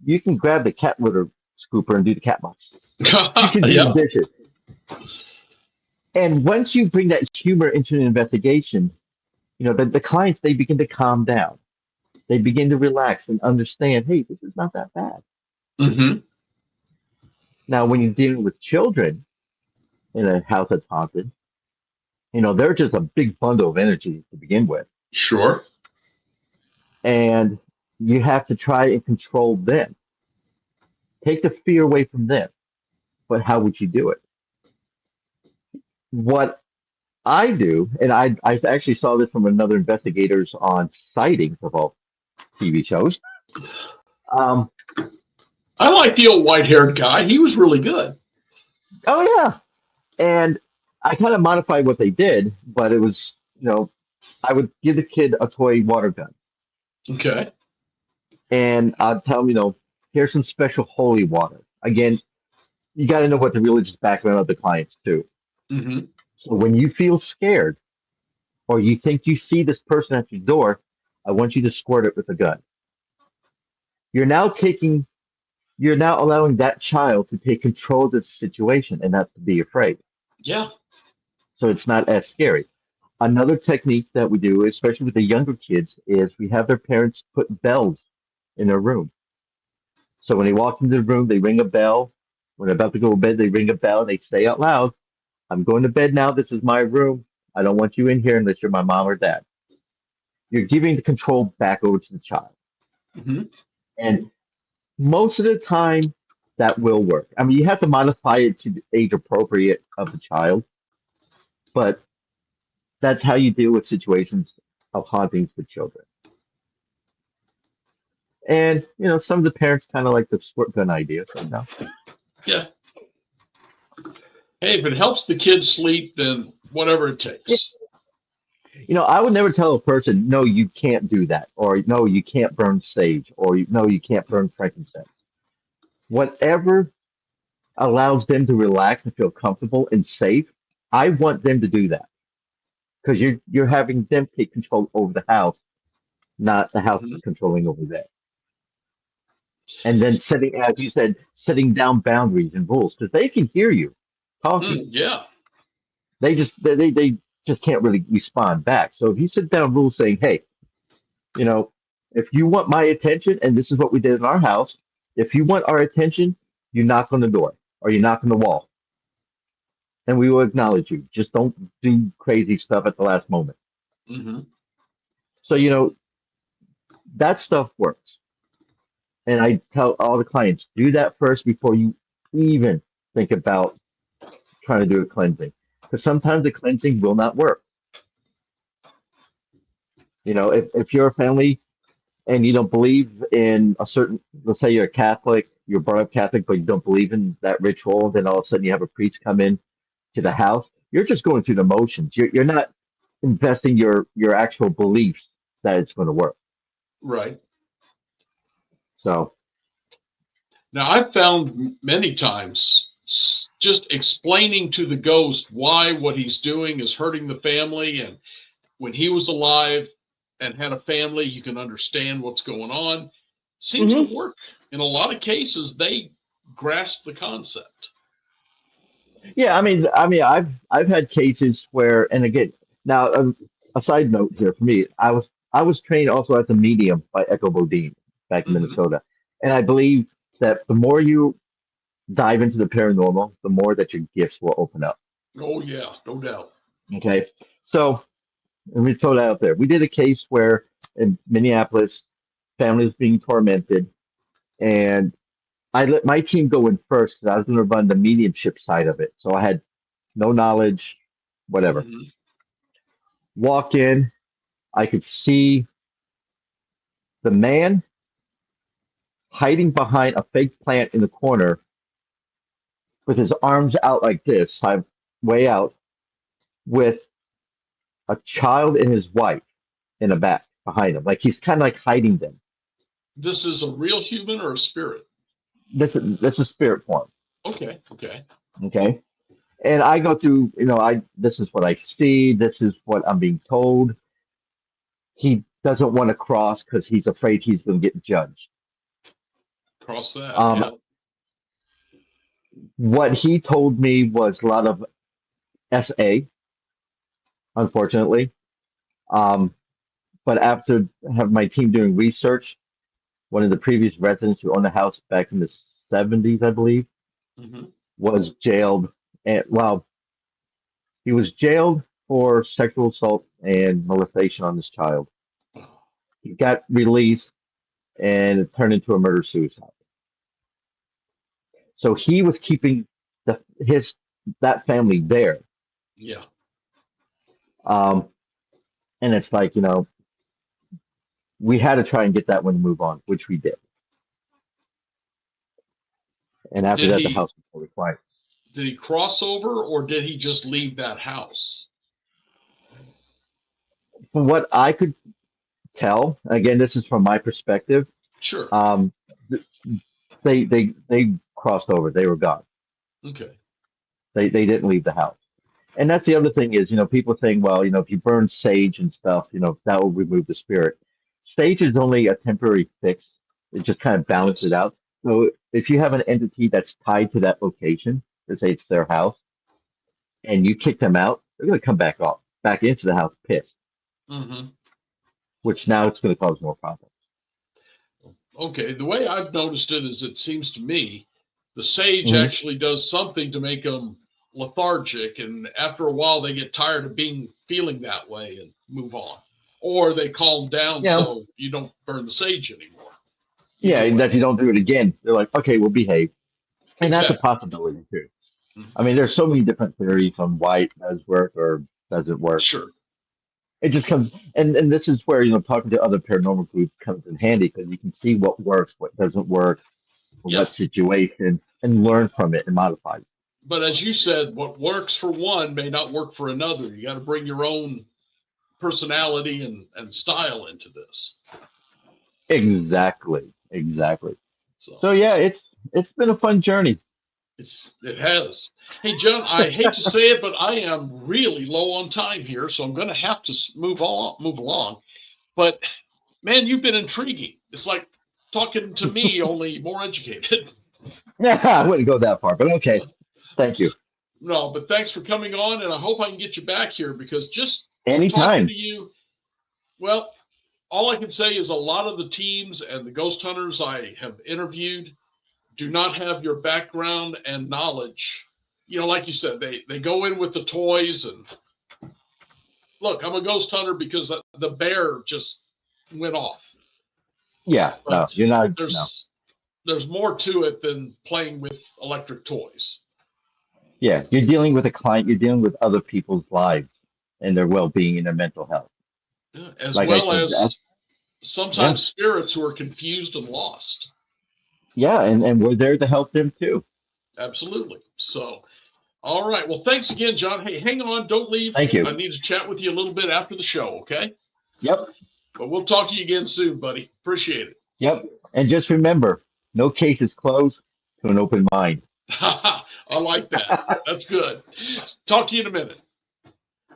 [SPEAKER 3] you can grab the cat litter scooper and do the cat mouse. You can do the
[SPEAKER 2] Yeah.
[SPEAKER 3] dishes. And once you bring that humor into an investigation, the clients, they begin to calm down. They begin to relax and understand, hey, this is not that bad.
[SPEAKER 2] Hmm.
[SPEAKER 3] Now, when you're dealing with children in a house that's haunted, they're just a big bundle of energy to begin with.
[SPEAKER 2] Sure.
[SPEAKER 3] And you have to try and control them. Take the fear away from them. But how would you do it? What I do, and I actually saw this from another investigators on sightings of all TV shows. Um,
[SPEAKER 2] I like the old white-haired guy. He was really good.
[SPEAKER 3] oh yeah, and I kind of modified what they did, but it was, I would give the kid a toy water gun,
[SPEAKER 2] Okay.
[SPEAKER 3] and I'd tell him, here's some special holy water. Again, you got to know what the religious background of the clients too.
[SPEAKER 2] Hmm.
[SPEAKER 3] So when you feel scared or you think you see this person at your door, I want you to squirt it with a gun. You're now taking you're now allowing that child to take control of the situation and not to be afraid.
[SPEAKER 2] Yeah.
[SPEAKER 3] So it's not as scary. Another technique that we do, especially with the younger kids, is we have their parents put bells in their room. So when they walk into the room, they ring a bell. When they're about to go to bed, they ring a bell and they say out loud, I'm going to bed now. This is my room. I don't want you in here unless you're my mom or dad. You're giving the control back over to the child.
[SPEAKER 2] Hmm.
[SPEAKER 3] And most of the time, that will work. I mean, you have to modify it to the age appropriate of the child, but that's how you deal with situations of hauntings with children. And some of the parents kind of like the squirt gun idea, so
[SPEAKER 2] Yeah. Hey, if it helps the kids sleep, then whatever it
[SPEAKER 3] yeah.
[SPEAKER 2] takes.
[SPEAKER 3] I would never tell a person, no, you can't do that, or no, you can't burn sage, or no, you can't burn frankincense. Whatever allows them to relax and feel comfortable and safe, I want them to do that because you're having them take control over the house, not the house
[SPEAKER 2] Mhm.
[SPEAKER 3] controlling over them. And then setting, as you said, setting down boundaries and rules because they can hear you talking.
[SPEAKER 2] Yeah.
[SPEAKER 3] They just can't really respond back. So if you set down rules saying, hey, you know, if you want my attention, and this is what we did in our house, if you want our attention, you knock on the door or you knock on the wall, and we will acknowledge you. Just don't do crazy stuff at the last moment.
[SPEAKER 2] Hmm.
[SPEAKER 3] So that stuff works, and I tell all the clients do that first before you even think about trying to do a cleansing, because sometimes the cleansing will not work. If you're a family and you don't believe in a certain, let's say you're a Catholic, you're brought up Catholic, but you don't believe in that ritual, then all of a sudden you have a priest come in to the house. You're just going through the motions. You're not investing your actual beliefs that it's going to work.
[SPEAKER 2] Right.
[SPEAKER 3] So
[SPEAKER 2] Now, I've found many times just explaining to the ghost why what he's doing is hurting the family. And when he was alive and had a family, you can understand what's going on. Seems to
[SPEAKER 3] mhm.
[SPEAKER 2] work. In a lot of cases, they grasp the concept.
[SPEAKER 3] Yeah, I mean, I've had cases where, and again, now a side note here for me, I was trained also as a medium by Echo Bodine back in
[SPEAKER 2] Hmm.
[SPEAKER 3] Minnesota, and I believe that the more you dive into the paranormal, the more that your gifts will open up.
[SPEAKER 2] Oh, yeah, no doubt.
[SPEAKER 3] Okay, so let me throw that out there. We did a case where in Minneapolis, family was being tormented, and I let my team go in first because I was going to run the mediumship side of it, so I had no knowledge, whatever.
[SPEAKER 2] Hmm.
[SPEAKER 3] Walk in, I could see the man hiding behind a fake plant in the corner with his arms out like this, side way out, with a child and his wife in the back behind him. Like he's kind of like hiding them.
[SPEAKER 2] This is a real human or a spirit?
[SPEAKER 3] This is spirit form.
[SPEAKER 2] Okay, okay.
[SPEAKER 3] Okay. And I go through, this is what I see, this is what I'm being told. He doesn't want to cross because he's afraid he's going to get judged.
[SPEAKER 2] Cross that.
[SPEAKER 3] Um,
[SPEAKER 2] Yeah.
[SPEAKER 3] what he told me was a lot of SA, unfortunately. Um, but after have my team doing research, one of the previous residents who owned the house back in the 70s, I believe,
[SPEAKER 2] Hmm.
[SPEAKER 3] was jailed. And well, he was jailed for sexual assault and molestation on this child. He got released and it turned into a murder suicide. So he was keeping his that family there.
[SPEAKER 2] Yeah.
[SPEAKER 3] Um, and it's like, we had to try and get that one to move on, which we did. And after
[SPEAKER 2] Did
[SPEAKER 3] that, the
[SPEAKER 2] he
[SPEAKER 3] house was totally quiet.
[SPEAKER 2] did he cross over or did he just leave that house?
[SPEAKER 3] From what I could tell, again, this is from my perspective,
[SPEAKER 2] Sure.
[SPEAKER 3] um, th- they crossed over. They were gone.
[SPEAKER 2] Okay.
[SPEAKER 3] They didn't leave the house. And that's the other thing is, people saying, well, if you burn sage and stuff, that will remove the spirit. Sage is only a temporary fix. It just kind of balances it
[SPEAKER 2] Yes.
[SPEAKER 3] out. So if you have an entity that's tied to that location, let's say it's their house, and you kick them out, they're going to come back into the house pissed,
[SPEAKER 2] Hmm.
[SPEAKER 3] which now it's going to cause more problems.
[SPEAKER 2] Okay. The way I've noticed it is it seems to me the sage
[SPEAKER 3] Hmm.
[SPEAKER 2] actually does something to make them lethargic. And after a while, they get tired of feeling that way and move on. Or they calm down
[SPEAKER 3] Yeah,
[SPEAKER 2] so you don't burn the sage anymore.
[SPEAKER 3] yeah.
[SPEAKER 2] Either
[SPEAKER 3] And
[SPEAKER 2] way.
[SPEAKER 3] if you don't do it again, they're like, okay, we'll behave, and that's a
[SPEAKER 2] Exactly.
[SPEAKER 3] possibility too.
[SPEAKER 2] Mhm.
[SPEAKER 3] I mean, there's so many different theories on why it does work or doesn't work.
[SPEAKER 2] Sure.
[SPEAKER 3] It just comes, and this is where talking to other paranormal groups comes in handy because you can see what works, what doesn't work, for
[SPEAKER 2] Yeah.
[SPEAKER 3] what situation, and learn from it and modify it.
[SPEAKER 2] But as you said, what works for one may not work for another. You got to bring your own personality and style into this.
[SPEAKER 3] Exactly, exactly.
[SPEAKER 2] So
[SPEAKER 3] So yeah, it's been a fun journey.
[SPEAKER 2] it has. Hey, John, I hate to say it, but I am really low on time here, so I'm going to have to move along. But man, you've been intriguing. It's like talking to me, only more educated.
[SPEAKER 3] Yeah, I wouldn't go that far, but okay. Thank you.
[SPEAKER 2] No, but thanks for coming on, and I hope I can get you back here because just
[SPEAKER 3] Anytime.
[SPEAKER 2] talking to you, well, all I can say is a lot of the teams and the ghost hunters I have interviewed do not have your background and knowledge. You know, like you said, they go in with the toys and look, I'm a ghost hunter because the bear just went off.
[SPEAKER 3] Yeah,
[SPEAKER 2] But
[SPEAKER 3] no, you're not.
[SPEAKER 2] there's more to it than playing with electric toys.
[SPEAKER 3] Yeah, you're dealing with a client, you're dealing with other people's lives and their well-being and their mental health.
[SPEAKER 2] Yeah, as
[SPEAKER 3] Like
[SPEAKER 2] well
[SPEAKER 3] I said,
[SPEAKER 2] as sometimes spirits who are confused and lost.
[SPEAKER 3] yeah, and we're there to help them too.
[SPEAKER 2] Absolutely. So, all right. Well, thanks again, John. Hey, hang on. Don't leave.
[SPEAKER 3] Thank you.
[SPEAKER 2] I need to chat with you a little bit after the show, okay?
[SPEAKER 3] Yep,
[SPEAKER 2] But we'll talk to you again soon, buddy. Appreciate it.
[SPEAKER 3] yep. And just remember, no case is closed to an open mind.
[SPEAKER 2] I like that. That's good. Talk to you in a minute.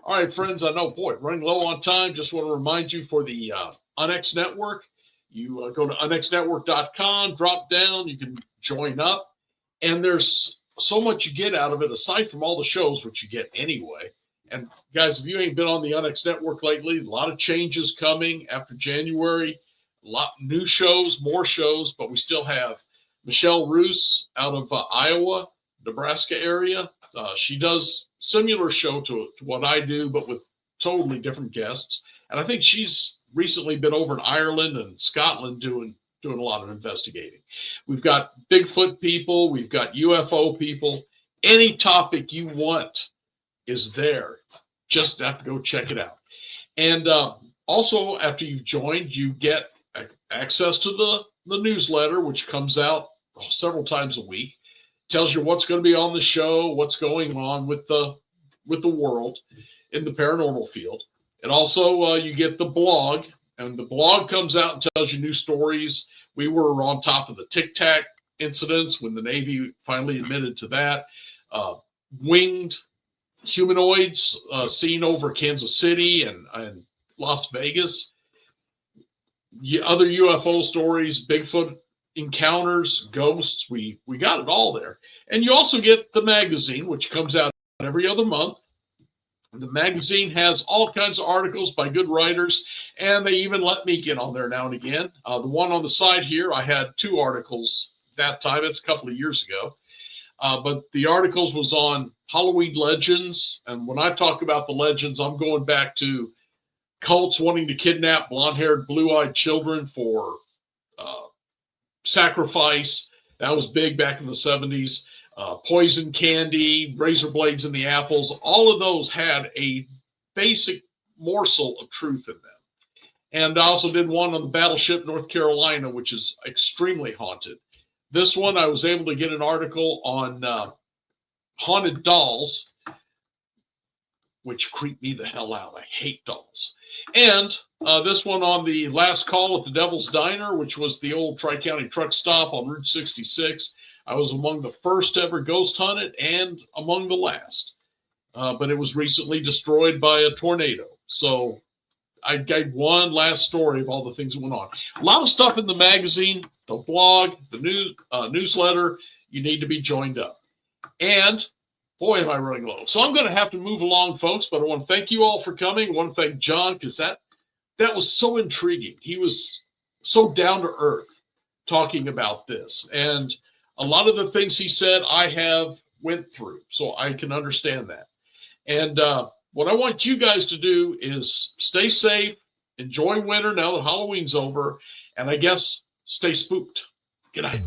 [SPEAKER 2] All right, friends. I know, boy, running low on time. Just want to remind you for the UNX Network, you go to unxnetwork.com, drop down, you can join up. And there's so much you get out of it, aside from all the shows, which you get anyway. And guys, if you ain't been on the UNX Network lately, a lot of changes coming after January, a lot new shows, more shows, but we still have Michelle Roos out of Iowa, Nebraska area. She does similar show to what I do, but with totally different guests. And I think she's recently been over in Ireland and Scotland doing a lot of investigating. We've got Bigfoot people. We've got UFO people. Any topic you want is there. Just have to go check it out. And also, after you've joined, you get access to the newsletter, which comes out several times a week. Tells you what's going to be on the show, what's going on with the world in the paranormal field. And also, you get the blog. And the blog comes out and tells you new stories. We were on top of the Tic Tac incidents when the Navy finally admitted to that. Winged humanoids seen over Kansas City and Las Vegas. Other UFO stories, Bigfoot encounters, ghosts. We got it all there. And you also get the magazine, which comes out every other month. The magazine has all kinds of articles by good writers, and they even let me get on there now and again. The one on the side here, I had 2 articles that time. It's a couple of years ago. But the articles was on Halloween legends. And when I talk about the legends, I'm going back to cults wanting to kidnap blonde-haired, blue-eyed children for sacrifice. That was big back in the 70s. Poison candy, razor blades in the apples, all of those had a basic morsel of truth in them. And I also did one on the battleship North Carolina, which is extremely haunted. This one, I was able to get an article on haunted dolls, which creep me the hell out. I hate dolls. And this one on the last call at the Devil's Diner, which was the old Tri-County truck stop on Route 66. I was among the first ever ghost hunted and among the last. But it was recently destroyed by a tornado. So I gave one last story of all the things that went on. A lot of stuff in the magazine, the blog, the newsletter. You need to be joined up. And boy, am I running low. So I'm going to have to move along, folks. But I want to thank you all for coming. I want to thank John because that was so intriguing. He was so down to earth talking about this. And a lot of the things he said, I have went through, so I can understand that. And what I want you guys to do is stay safe, enjoy winter now that Halloween's over, and I guess stay spooked. Good night.